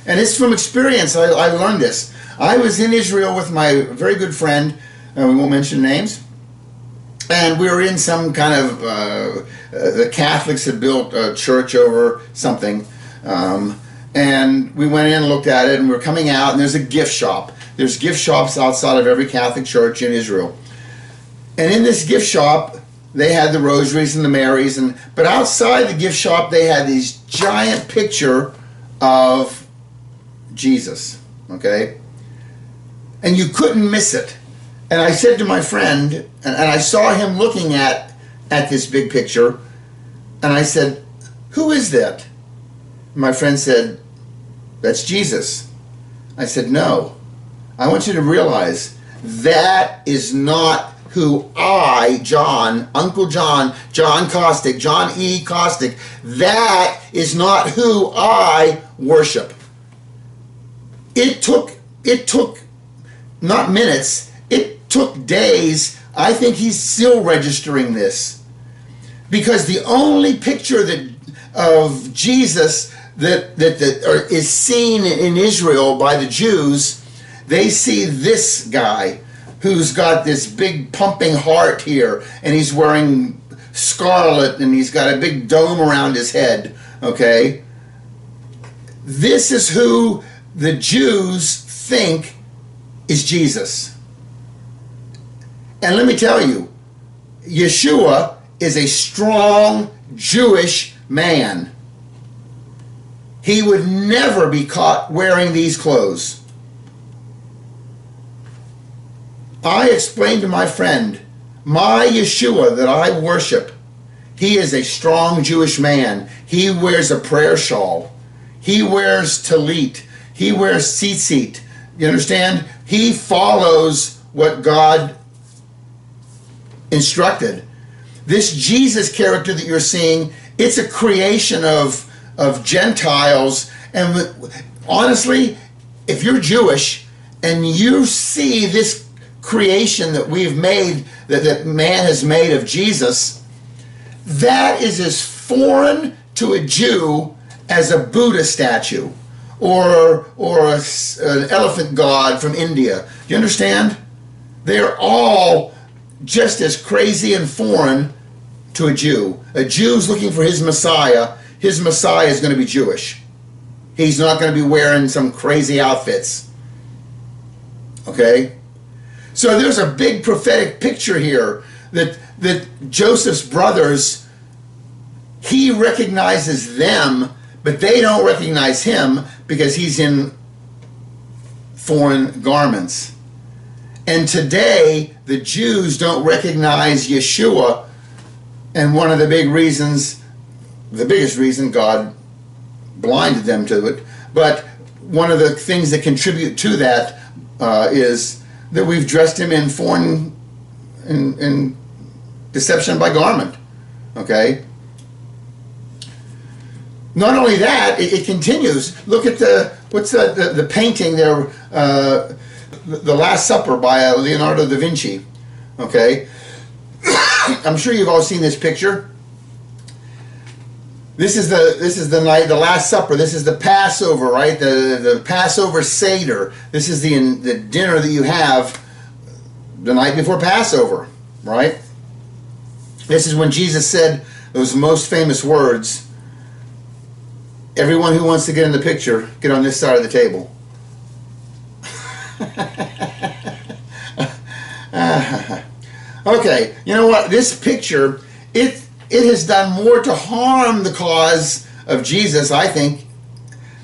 and it's from experience. I learned this. I was in Israel with my very good friend, we won't mention names, and we were in some kind of, the Catholics had built a church over something, and we went in and looked at it, and we were coming out, and there's a gift shop. There's gift shops outside of every Catholic church in Israel. And in this gift shop, they had the rosaries and the Marys, but outside the gift shop, they had this giant picture of Jesus, okay? And you couldn't miss it. And I said to my friend, and I saw him looking at this big picture, and I said, "Who is that?" My friend said, "That's Jesus." I said, "No. I want you to realize that is not who I, John, Uncle John, John Costick, John E. Costick, that is not who I worship." It took not minutes, it took days. I think he's still registering this. Because the only picture of Jesus that is seen in Israel by the Jews, they see this guy who's got this big pumping heart here, and he's wearing scarlet, and he's got a big dome around his head, okay? This is who the Jews think is Jesus. And let me tell you, Yeshua is a strong Jewish man. He would never be caught wearing these clothes. I explained to my friend, my Yeshua that I worship, he is a strong Jewish man. He wears a prayer shawl. He wears talit. He wears tzitzit. You understand? He follows what God instructed. This Jesus character that you're seeing, it's a creation of Gentiles. And honestly, if you're Jewish and you see this creation that we've made, that man has made of Jesus, that is as foreign to a Jew as a Buddha statue or an elephant god from India. Do you understand? They're all just as crazy and foreign to a Jew. A Jew's looking for his Messiah. His Messiah is going to be Jewish. He's not going to be wearing some crazy outfits. Okay? So there's a big prophetic picture here that Joseph's brothers, he recognizes them, but they don't recognize him because he's in foreign garments. And today, the Jews don't recognize Yeshua, and one of the big reasons, the biggest reason, God blinded them to it, but one of the things that contribute to that is that we've dressed him in foreign, in deception by garment, okay? Not only that, it continues. Look at the painting there, The Last Supper by Leonardo da Vinci, okay? I'm sure you've all seen this picture. This is the night, the Last Supper. This is the Passover, right? The Passover Seder. This is the dinner that you have the night before Passover, right? This is when Jesus said those most famous words, "Everyone who wants to get in the picture, get on this side of the table." Okay, you know what? This picture, it has done more to harm the cause of Jesus, I think,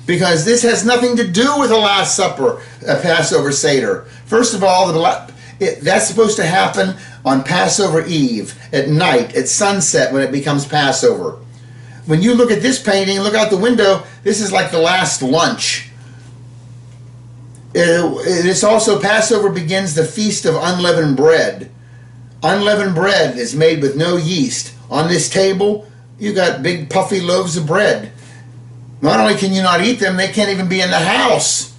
because this has nothing to do with the Last Supper, a Passover Seder. First of all, that's supposed to happen on Passover Eve, at night, at sunset, when it becomes Passover. When you look at this painting, look out the window, this is like the last lunch. It's also, Passover begins the Feast of Unleavened Bread. Unleavened bread is made with no yeast. On this table, you got big puffy loaves of bread. Not only can you not eat them, they can't even be in the house.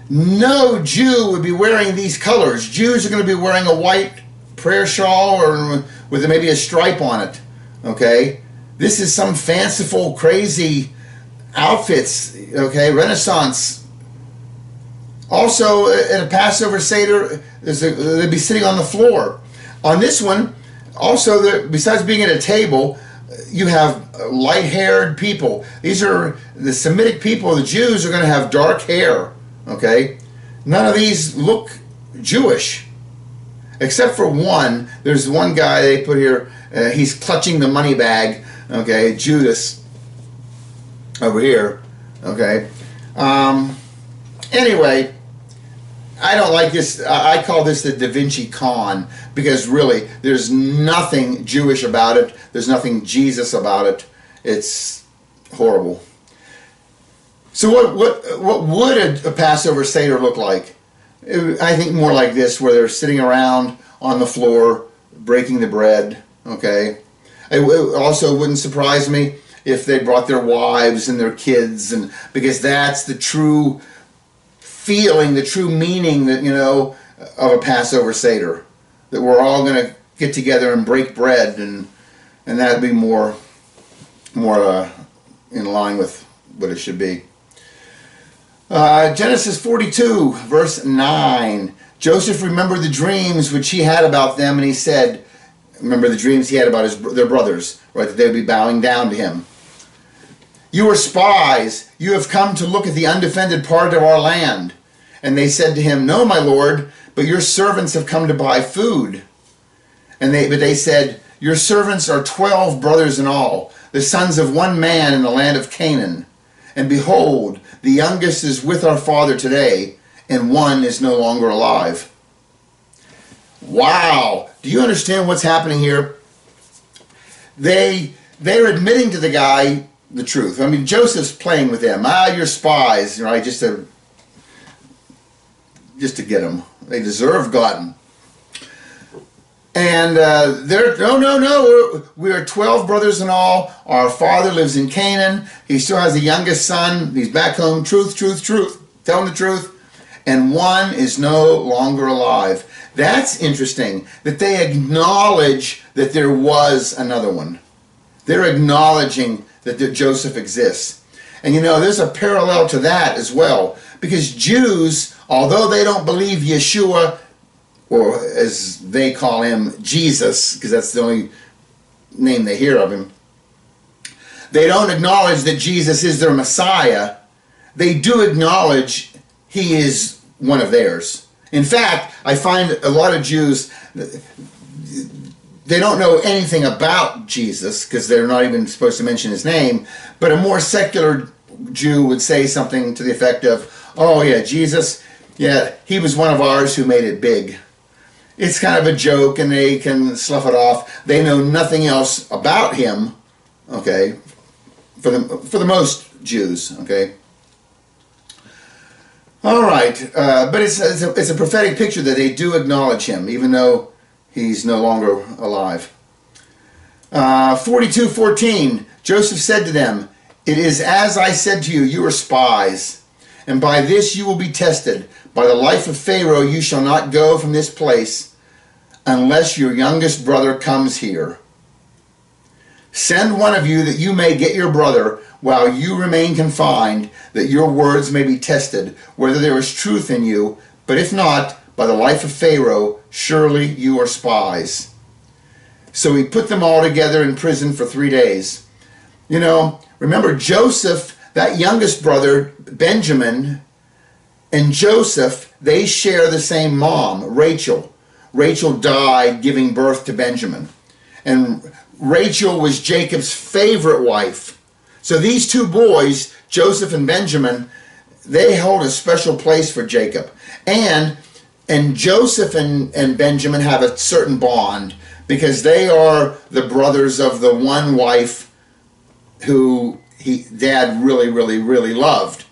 No Jew would be wearing these colors. Jews are going to be wearing a white prayer shawl or with maybe a stripe on it. Okay? This is some fanciful, crazy outfits. Okay? Renaissance. Also, in a Passover Seder, they'd be sitting on the floor. On this one, also, besides being at a table, you have light-haired people. These are the Semitic people. The Jews are going to have dark hair. Okay? None of these look Jewish. Except for one. There's one guy they put here. He's clutching the money bag. Okay? Judas. Over here. Okay? Anyway, I don't like this. I call this the Da Vinci Con, because really, there's nothing Jewish about it. There's nothing Jesus about it. It's horrible. So what would a Passover Seder look like? I think more like this, where they're sitting around on the floor, breaking the bread. Okay. It also wouldn't surprise me if they brought their wives and their kids, and because that's the true feeling, the true meaning, that of a Passover Seder, that we're all going to get together and break bread, and that'd be more in line with what it should be. Genesis 42, verse 9. Joseph remembered the dreams which he had about them, and he said, remember the dreams he had about their brothers, right? That they would be bowing down to him. You are spies. You have come to look at the undefended part of our land. And they said to him, No, my lord, but your servants have come to buy food. But they said, Your servants are 12 brothers in all, the sons of one man in the land of Canaan. And behold, the youngest is with our father today, and one is no longer alive. Wow! Do you understand what's happening here? They're admitting to the guy the truth. I mean, Joseph's playing with them. You're spies, right? Just to get them. They deserve gotten. And they're, no, we are 12 brothers in all. Our father lives in Canaan. He still has a youngest son. He's back home. Truth. Tell him the truth. And one is no longer alive. That's interesting, that they acknowledge that there was another one. They're acknowledging that Joseph exists. And there's a parallel to that as well. Because Jews, although they don't believe Yeshua, or as they call him, Jesus, because that's the only name they hear of him, they don't acknowledge that Jesus is their Messiah. They do acknowledge he is one of theirs. In fact, I find a lot of Jews, they don't know anything about Jesus, because they're not even supposed to mention his name, but a more secular Jew would say something to the effect of, oh yeah, Jesus, yeah, he was one of ours who made it big. It's kind of a joke, and they can slough it off. They know nothing else about him, okay, for the most Jews, okay. All right, but it's a prophetic picture that they do acknowledge him, even though he's no longer alive. 42:14, Joseph said to them, It is as I said to you, you are spies, and by this you will be tested. By the life of Pharaoh you shall not go from this place unless your youngest brother comes here. Send one of you that you may get your brother while you remain confined, that your words may be tested, whether there is truth in you. But if not, by the life of Pharaoh, surely you are spies. So he put them all together in prison for 3 days. Remember Joseph, that youngest brother, Benjamin, and Joseph, they share the same mom, Rachel. Rachel died giving birth to Benjamin. And Rachel was Jacob's favorite wife. So these two boys, Joseph and Benjamin, they hold a special place for Jacob. And Joseph and Benjamin have a certain bond because they are the brothers of the one wife who Dad really, really, really loved.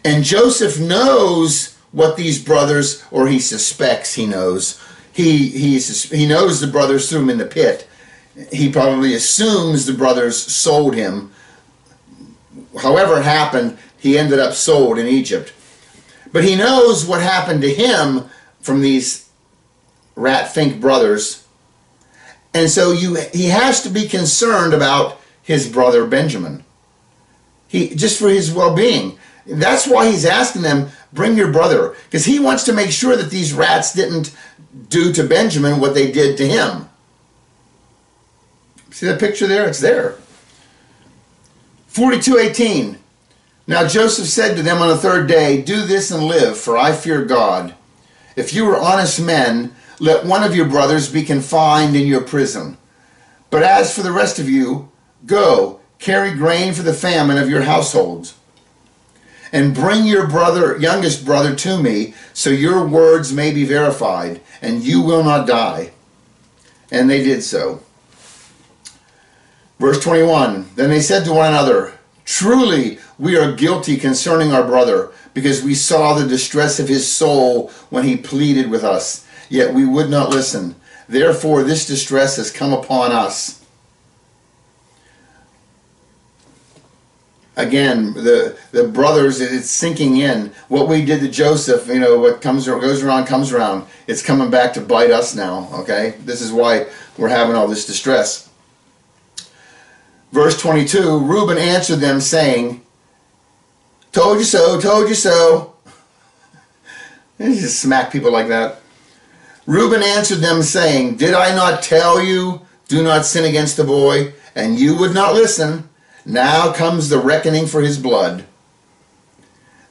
And Joseph knows what these brothers, or he suspects he knows. He knows the brothers threw him in the pit. He probably assumes the brothers sold him. However it happened, he ended up sold in Egypt. But he knows what happened to him from these rat-fink brothers. And so he has to be concerned about his brother Benjamin. Just for his well-being. That's why he's asking them, bring your brother. Because he wants to make sure that these rats didn't do to Benjamin what they did to him. See that picture there? It's there. 42:18. Now Joseph said to them on the third day, do this and live, for I fear God. If you are honest men, let one of your brothers be confined in your prison. But as for the rest of you, go, carry grain for the famine of your households. And bring your youngest brother to me, so your words may be verified, and you will not die. And they did so. Verse 21, then they said to one another, truly we are guilty concerning our brother, because we saw the distress of his soul when he pleaded with us, yet we would not listen. Therefore this distress has come upon us. Again, the brothers, it's sinking in. What we did to Joseph, what goes around comes around. It's coming back to bite us now, okay? This is why we're having all this distress. Verse 22, Reuben answered them saying, told you so, told you so. You just smack people like that. Reuben answered them saying, did I not tell you, do not sin against the boy, and you would not listen? Now comes the reckoning for his blood.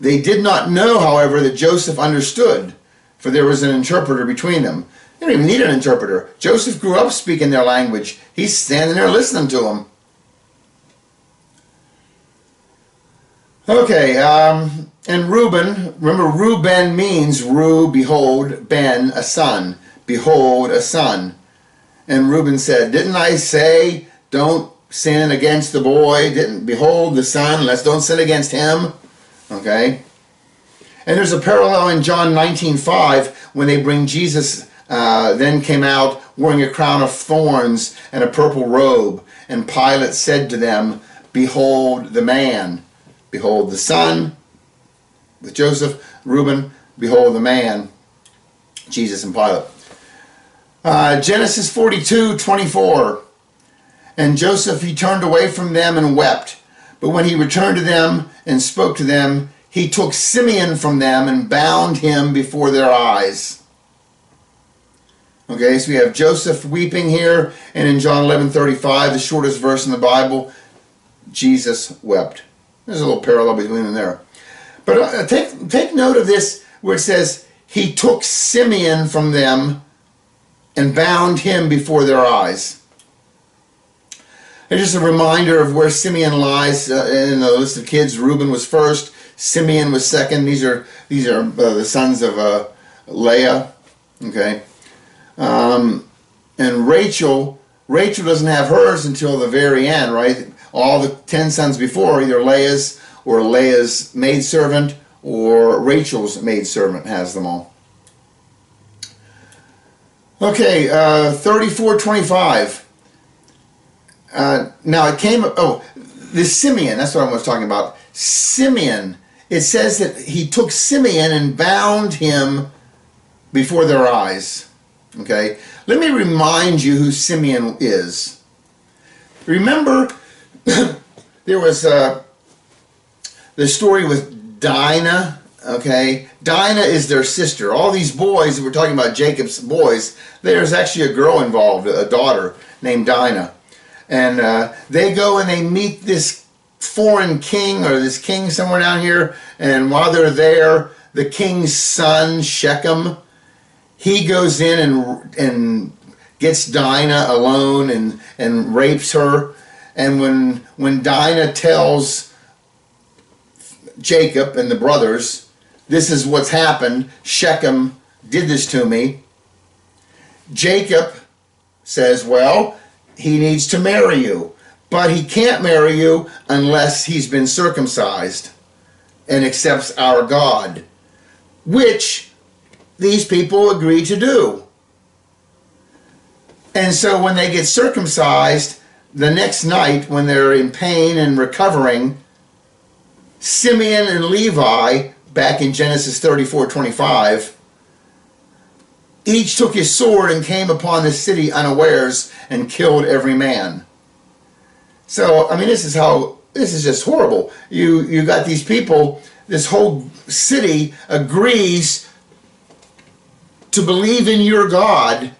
They did not know, however, that Joseph understood, for there was an interpreter between them. They don't even need an interpreter. Joseph grew up speaking their language. He's standing there listening to them. Okay, and Reuben, remember Reuben means behold, Ben, a son. Behold, a son. And Reuben said, didn't I say, don't sin against the boy? Behold the son, don't sin against him. Okay? And there's a parallel in John 19:5 when they bring Jesus, then came out wearing a crown of thorns and a purple robe. And Pilate said to them, behold the man. Behold the son, with Joseph, Reuben, behold the man, Jesus and Pilate. Genesis 42:24. And Joseph, he turned away from them and wept. But when he returned to them and spoke to them, he took Simeon from them and bound him before their eyes. Okay, so we have Joseph weeping here, and in John 11:35, the shortest verse in the Bible, Jesus wept. There's a little parallel between them there. But take note of this where it says, he took Simeon from them and bound him before their eyes. It's just a reminder of where Simeon lies in the list of kids. Reuben was first, Simeon was second. These are the sons of Leah. Okay, and Rachel doesn't have hers until the very end, right? All the 10 sons before, either Leah's or Leah's maidservant or Rachel's maidservant has them all. Okay, 34:25. Now it came, this Simeon, that's what I was talking about. Simeon, it says that he took Simeon and bound him before their eyes. Okay, let me remind you who Simeon is. Remember, there was the story with Dinah. Okay, Dinah is their sister. All these boys, we're talking about Jacob's boys, there's actually a girl involved, a daughter named Dinah. And they go and they meet this foreign king, or this king somewhere down here, and while they're there, the king's son, Shechem, he goes in and gets Dinah alone and rapes her. And when Dinah tells Jacob and the brothers, this is what's happened, Shechem did this to me, Jacob says, well, he needs to marry you, but he can't marry you unless he's been circumcised and accepts our God, which these people agree to do. And so when they get circumcised, the next night when they're in pain and recovering, Simeon and Levi, back in Genesis 34:25, each took his sword and came upon the city unawares and killed every man. So, I mean, this is just horrible. You got these people, this whole city agrees to believe in your God,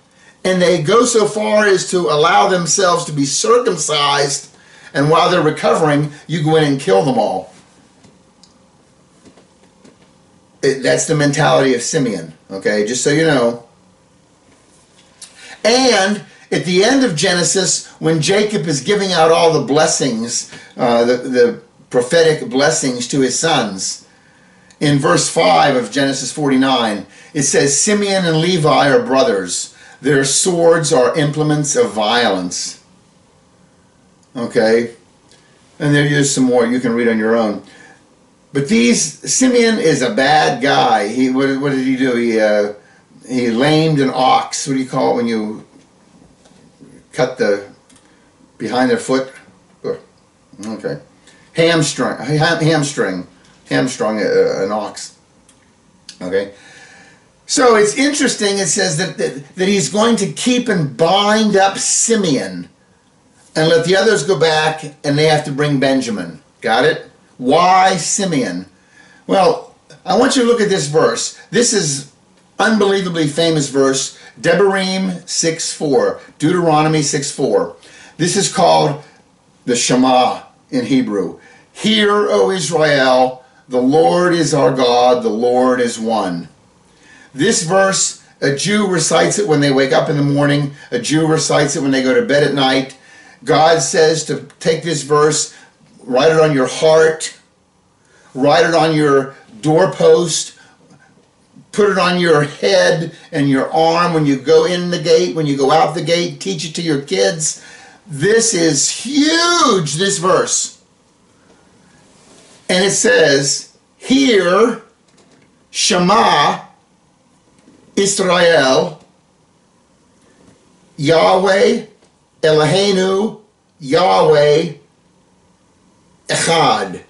and they go so far as to allow themselves to be circumcised, and while they're recovering, you go in and kill them all. That's the mentality of Simeon, okay, just so you know. And at the end of Genesis, when Jacob is giving out all the blessings, the prophetic blessings to his sons, in verse 5 of Genesis 49, it says, Simeon and Levi are brothers. Their swords are implements of violence. Okay? And there's some more you can read on your own. But Simeon is a bad guy. What did he do? He lamed an ox. What do you call it when you cut behind their foot? Okay. Hamstrung an ox. Okay. So it's interesting. It says that he's going to keep and bind up Simeon and let the others go back, and they have to bring Benjamin. Got it? Why Simeon? Well, I want you to look at this verse. This is unbelievably famous verse, Devarim 6:4, Deuteronomy 6:4. This is called the Shema in Hebrew. Hear, O Israel, the Lord is our God, the Lord is one. This verse, a Jew recites it when they wake up in the morning. A Jew recites it when they go to bed at night. God says to take this verse, write it on your heart, write it on your doorpost, put it on your head and your arm when you go in the gate, when you go out the gate, teach it to your kids. This is huge, this verse. And it says, Hear, Shema, Israel, Yahweh, Eloheinu, Yahweh, Echad.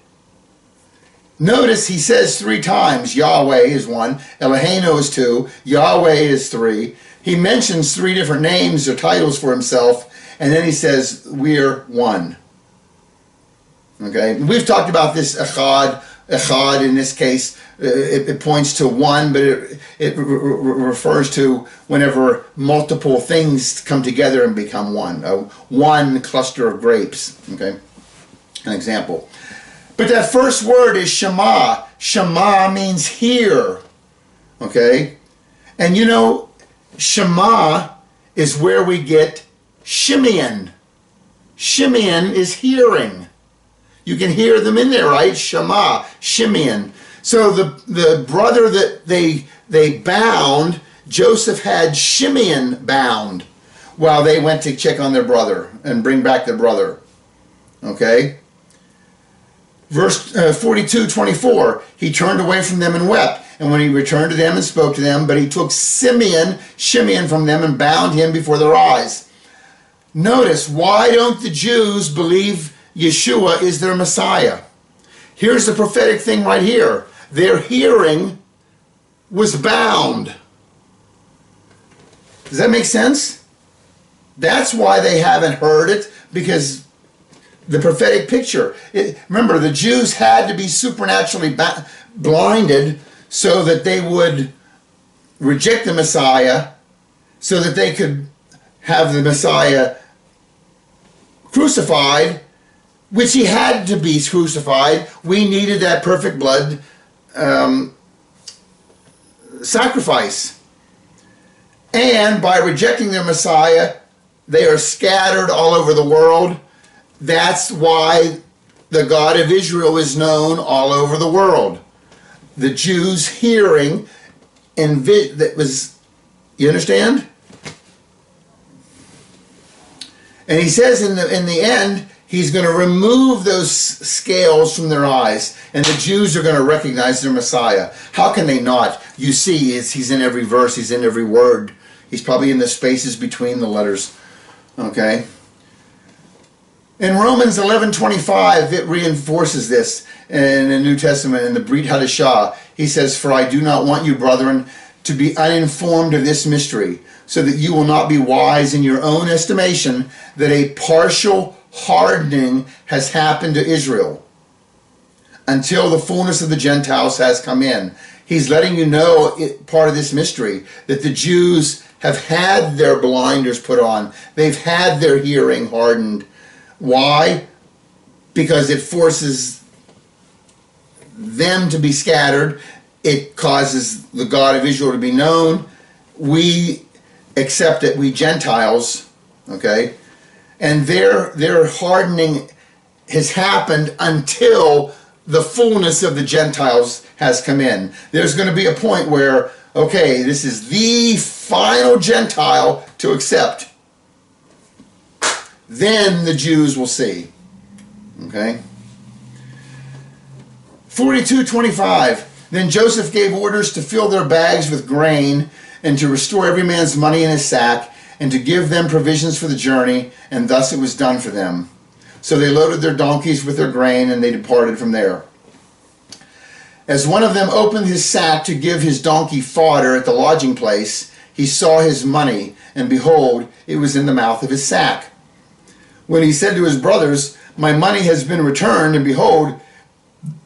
Notice he says 3 times, Yahweh is 1, Eloheinu is 2, Yahweh is 3. He mentions 3 different names or titles for himself, and then he says, we're one. Okay, we've talked about this Echad in this case. It points to one, but it refers to whenever multiple things come together and become one. One cluster of grapes, okay, an example. But that first word is Shema. Shema means hear, okay? And you know, Shema is where we get Shimeon. Shimeon is hearing. You can hear them in there, right? Shema, Shimeon. So the brother that they bound, Joseph had Shimeon bound while they went to check on their brother and bring back their brother. Okay? Verse 42:24, he turned away from them and wept. And when he returned to them and spoke to them, but he took Shimeon from them and bound him before their eyes. Notice, why don't the Jews believe Yeshua is their Messiah? Here's the prophetic thing right here. Their hearing was bound. Does that make sense? That's why they haven't heard it, because the prophetic picture. Remember, the Jews had to be supernaturally blinded so that they would reject the Messiah, so that they could have the Messiah crucified. which he had to be crucified. We needed that perfect blood sacrifice. And by rejecting their Messiah, they are scattered all over the world. That's why the God of Israel is known all over the world. The Jews hearing and that was, you understand? And he says in the end, he's going to remove those scales from their eyes, and the Jews are going to recognize their Messiah. How can they not? You see, he's in every verse, he's in every word. He's probably in the spaces between the letters. Okay? In Romans 11:25, it reinforces this in the New Testament, in the Brit Hadashah. He says, "For I do not want you, brethren, to be uninformed of this mystery, so that you will not be wise in your own estimation, that a partial hardening has happened to Israel, until the fullness of the Gentiles has come in." He's letting you know part of this mystery, that the Jews have had their blinders put on. They've had their hearing hardened. Why? Because it forces them to be scattered. It causes the God of Israel to be known. We accept it, we Gentiles, okay? And their hardening has happened until the fullness of the Gentiles has come in. There's going to be a point where, okay, this is the final Gentile to accept. Then the Jews will see. Okay? 42:25. Then Joseph gave orders to fill their bags with grain, and to restore every man's money in his sack, and to give them provisions for the journey, and thus it was done for them. So they loaded their donkeys with their grain, and they departed from there. As one of them opened his sack to give his donkey fodder at the lodging place, he saw his money, and behold, it was in the mouth of his sack. When he said to his brothers, "My money has been returned, and behold,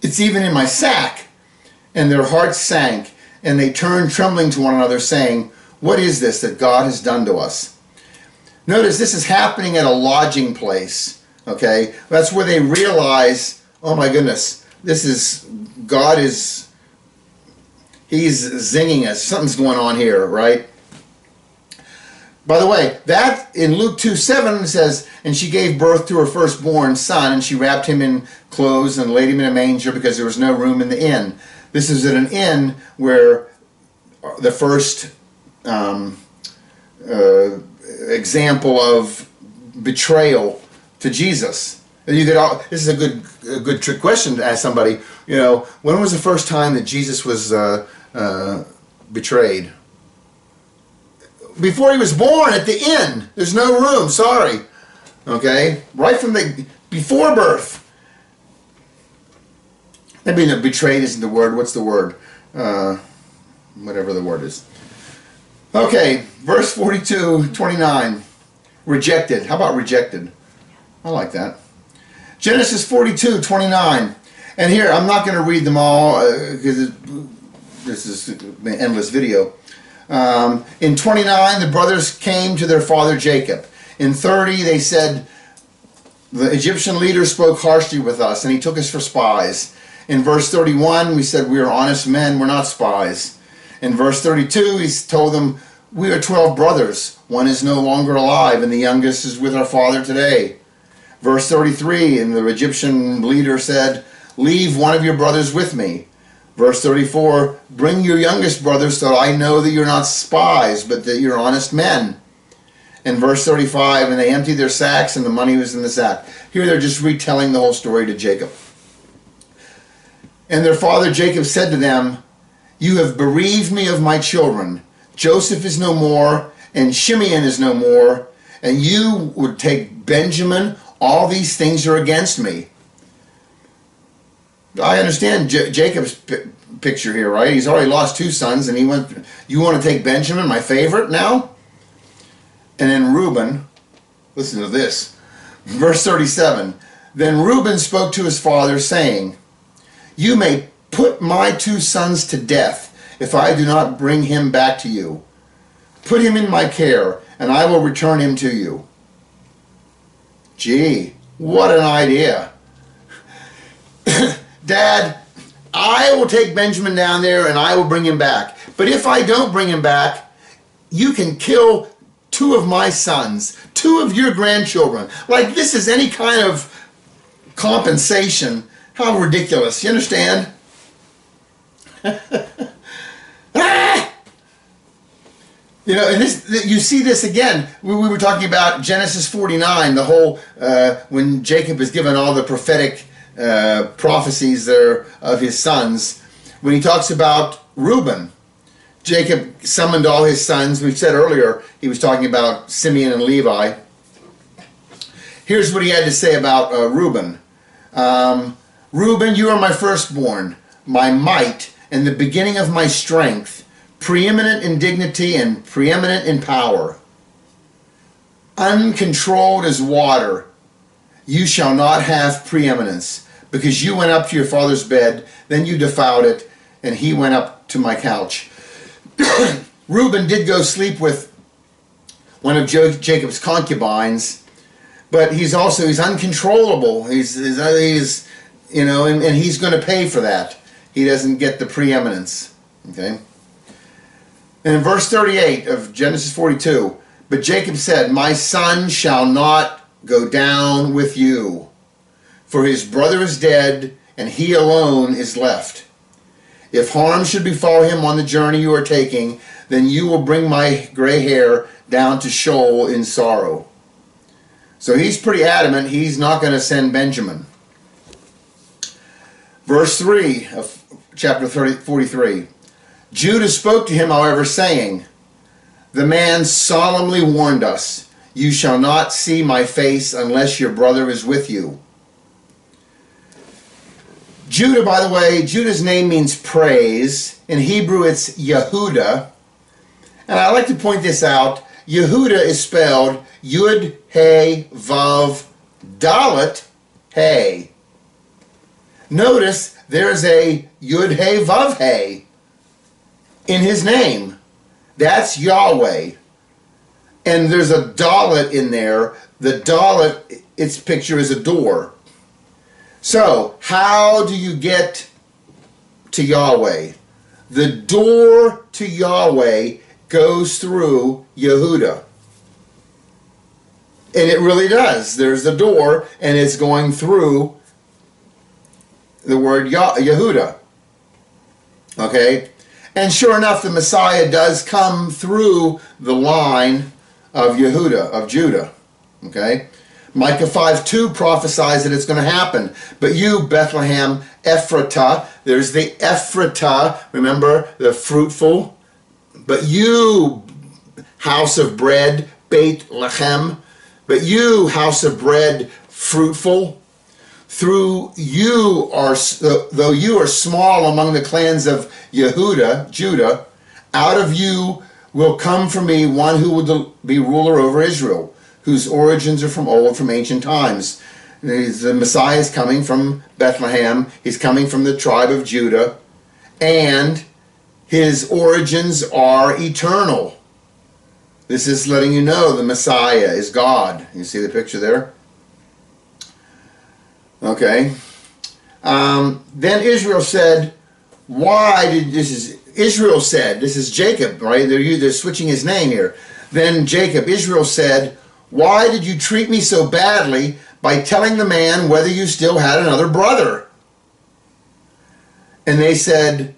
it's even in my sack," and their hearts sank, and they turned trembling to one another, saying, "What is this that God has done to us?" Notice this is happening at a lodging place, okay? That's where they realize, oh my goodness, he's zinging us. Something's going on here, right? By the way, that in Luke 2:7 says, "And she gave birth to her firstborn son, and she wrapped him in clothes and laid him in a manger because there was no room in the inn." This is at an inn where the first example of betrayal to Jesus. You could. This is a good trick question to ask somebody. You know, when was the first time that Jesus was betrayed? Before he was born, at the inn. There's no room. Sorry. Okay, right from before birth. I mean, betrayed isn't the word. What's the word? Whatever the word is. Okay, verse 42:29. Rejected. How about rejected? I like that. Genesis 42:29. And here, I'm not going to read them all because this is an endless video. In 29, the brothers came to their father Jacob. In 30, they said, "The Egyptian leader spoke harshly with us, and he took us for spies." In verse 31, we said, "We are honest men, we're not spies." In verse 32, he told them, "We are 12 brothers. One is no longer alive, and the youngest is with our father today." Verse 33, and the Egyptian leader said, "Leave one of your brothers with me." Verse 34, "Bring your youngest brother so I know that you're not spies, but that you're honest men." And verse 35, and they emptied their sacks, and the money was in the sack. Here they're just retelling the whole story to Jacob. And their father Jacob said to them, "You have bereaved me of my children. Joseph is no more, and Shimeon is no more, and you would take Benjamin. All these things are against me." I understand Jacob's picture here, right? He's already lost 2 sons, and you want to take Benjamin, my favorite, now? And then Reuben, listen to this, verse 37, "Then Reuben spoke to his father, saying, 'You may put my 2 sons to death if I do not bring him back to you. Put him in my care, and I will return him to you.'" Gee, what an idea. Dad, I will take Benjamin down there and I will bring him back. But if I don't bring him back, you can kill 2 of my sons, 2 of your grandchildren. Like this is any kind of compensation. How ridiculous. You understand? Ah! You know, and this, you see this again. We were talking about Genesis 49, the whole, when Jacob is given all the prophetic prophecies there of his sons. When he talks about Reuben, Jacob summoned all his sons. We said earlier he was talking about Simeon and Levi. Here's what he had to say about Reuben. Reuben, you are my firstborn, my might, and the beginning of my strength, preeminent in dignity and preeminent in power. Uncontrolled as water, you shall not have preeminence, because you went up to your father's bed, then you defiled it, and he went up to my couch. Reuben did go sleep with one of Jacob's concubines, but he's uncontrollable. He's you know, and he's going to pay for that. He doesn't get the preeminence. Okay. And in verse 38 of Genesis 42, but Jacob said, my son shall not go down with you, for his brother is dead, and he alone is left. If harm should befall him on the journey you are taking, then you will bring my gray hair down to Sheol in sorrow. So he's pretty adamant he's not going to send Benjamin. Verse 3 of chapter 43. Judah spoke to him, however, saying, the man solemnly warned us, you shall not see my face unless your brother is with you. Judah, by the way, Judah's name means praise. In Hebrew, it's Yehuda. And I like to point this out. Yehuda is spelled Yud, He, Vav, Dalet, He. Notice there's a Yud, He, Vav, He in his name. That's Yahweh. And there's a Dalet in there. The Dalet, its picture is a door. So, how do you get to Yahweh? The door to Yahweh goes through Yehuda. And it really does. There's the door, and it's going through the word Yehuda. Okay? And sure enough, the Messiah does come through the line of Yehuda, of Judah. Okay? Micah 5:2 prophesies that it's going to happen. But you, Bethlehem, Ephratah, there's the Ephratah, remember, the fruitful. But you, house of bread, Beit Lechem, but you, house of bread, fruitful, through you are, though you are small among the clans of Yehuda, Judah, out of you will come for me one who will be ruler over Israel, whose origins are from old, from ancient times. The Messiah is coming from Bethlehem. He's coming from the tribe of Judah. And his origins are eternal. This is letting you know the Messiah is God. You see the picture there? Okay. Then Israel said, Israel said, this is Jacob, right? They're switching his name here. Then Israel said, why did you treat me so badly by telling the man whether you still had another brother? And they said,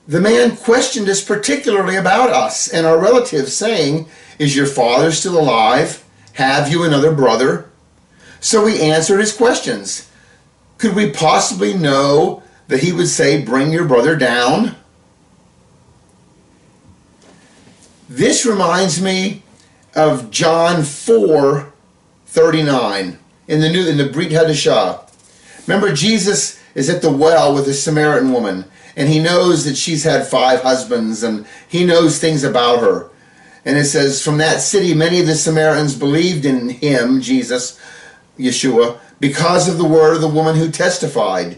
the man questioned us particularly about us and our relatives, saying, is your father still alive? Have you another brother? So we answered his questions. Could we possibly know that he would say, bring your brother down? This reminds me of John 4:39 in the Brit Hadashah. Remember, Jesus is at the well with a Samaritan woman, and he knows that she's had 5 husbands, and he knows things about her. And it says, from that city many of the Samaritans believed in him, Jesus, Yeshua, because of the word of the woman who testified.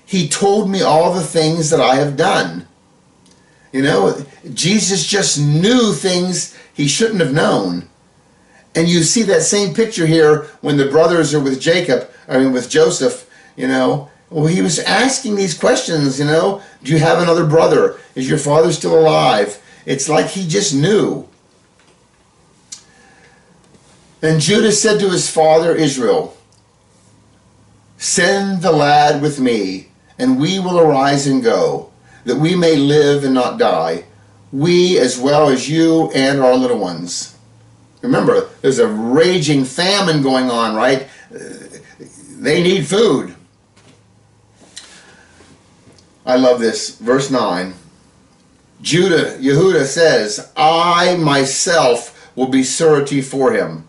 He told me all the things that I have done. You know, Jesus just knew things he shouldn't have known. And you see that same picture here when the brothers are with with Joseph, you know, Well, he was asking these questions, you know. Do you have another brother? Is your father still alive? It's like he just knew. Then Judah said to his father Israel, "Send the lad with me, and we will arise and go, that we may live and not die, we as well as you and our little ones." Remember, there's a raging famine going on, right? They need food. I love this. Verse 9. Yehudah says, "I myself will be surety for him.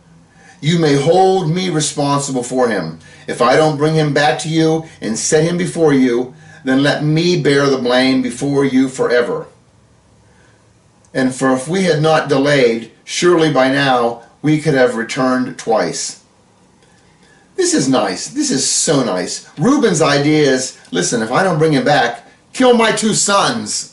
You may hold me responsible for him. If I don't bring him back to you and set him before you, then let me bear the blame before you forever. And for if we had not delayed, surely by now we could have returned twice." This is nice. This is so nice. Reuben's idea is, listen, if I don't bring him back, kill my 2 sons.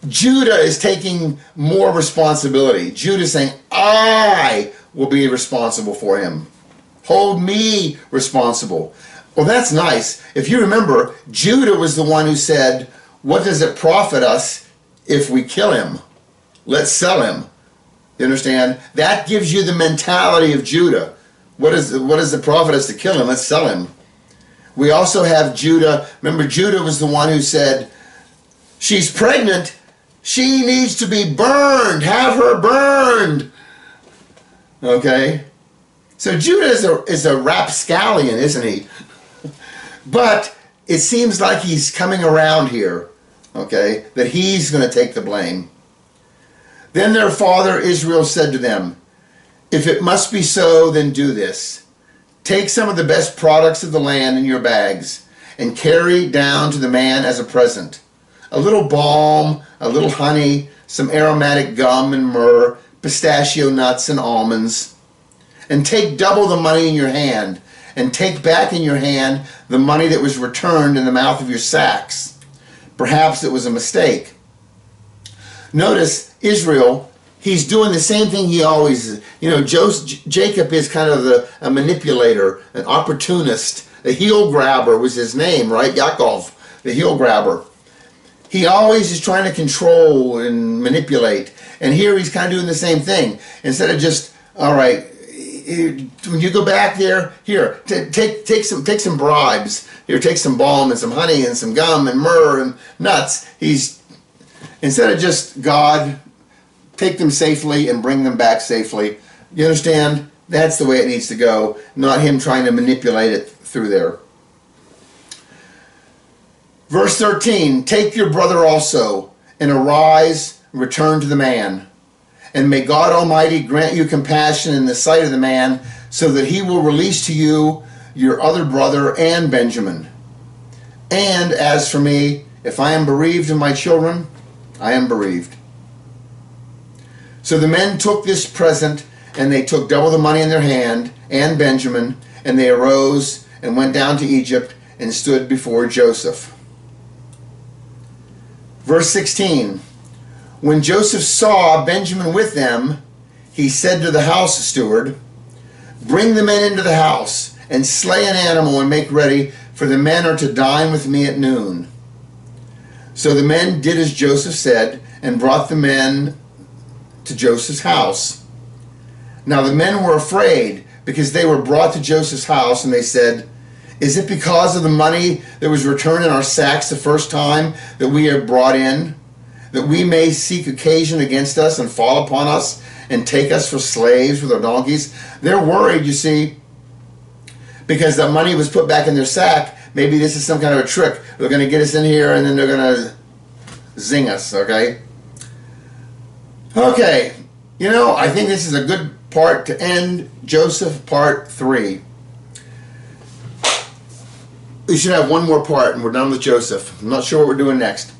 Judah is taking more responsibility. Judah is saying, I will be responsible for him. Hold me responsible. Well, that's nice. If you remember, Judah was the one who said, what does it profit us if we kill him? Let's sell him. You understand? That gives you the mentality of Judah. What does the profit us to kill him? Let's sell him. We also have Judah. Remember, Judah was the one who said, she's pregnant. She needs to be burned. Have her burned. Okay? So Judah is a rapscallion, isn't he? But it seems like he's coming around here. Okay? That he's going to take the blame. Then their father Israel said to them, "If it must be so, then do this. Take some of the best products of the land in your bags and carry down to the man as a present. A little balm, a little honey, some aromatic gum and myrrh, pistachio nuts and almonds. And take double the money in your hand, and take back in your hand the money that was returned in the mouth of your sacks. Perhaps it was a mistake." Notice Israel, he's doing the same thing he always is. You know, Jacob is kind of a manipulator, an opportunist. The heel grabber was his name, right? Yaakov, the heel grabber. He always is trying to control and manipulate. And here he's kind of doing the same thing. Instead of just, all right, when you go back there, here, take some bribes. Here, take some balm and some honey and some gum and myrrh and nuts. Instead of just God, take them safely and bring them back safely. You understand? That's the way it needs to go, not him trying to manipulate it through there. Verse 13, "Take your brother also, and arise, and return to the man. And may God Almighty grant you compassion in the sight of the man, so that he will release to you your other brother and Benjamin. And as for me, if I am bereaved of my children, I am bereaved." So the men took this present, and they took double the money in their hand, and Benjamin, and they arose and went down to Egypt and stood before Joseph. Verse 16, "When Joseph saw Benjamin with them, he said to the house steward, 'Bring the men into the house, and slay an animal and make ready, for the men are to dine with me at noon.' So the men did as Joseph said, and brought the men to Joseph's house. Now the men were afraid, because they were brought to Joseph's house, and they said, 'Is it because of the money that was returned in our sacks the first time that we are brought in, that we may seek occasion against us and fall upon us and take us for slaves with our donkeys?'" They're worried, you see, because the money was put back in their sack. Maybe this is some kind of a trick. They're going to get us in here and then they're going to zing us, okay? Okay, you know, I think this is a good part to end Joseph part 3. We should have one more part and we're done with Joseph. I'm not sure what we're doing next.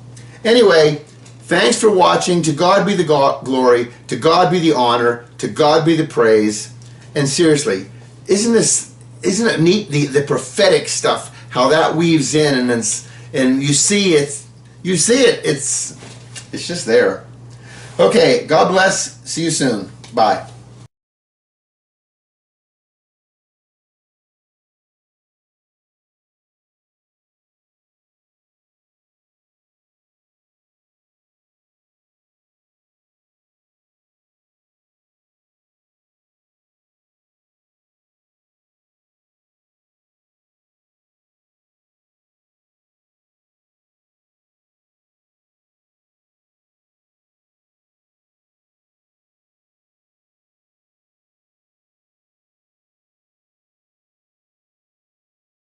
Anyway, thanks for watching. To God be the glory. To God be the honor. To God be the praise. And seriously, isn't it neat, the prophetic stuff, how that weaves in, and you see it. It's just there. Okay, God bless. See you soon. Bye.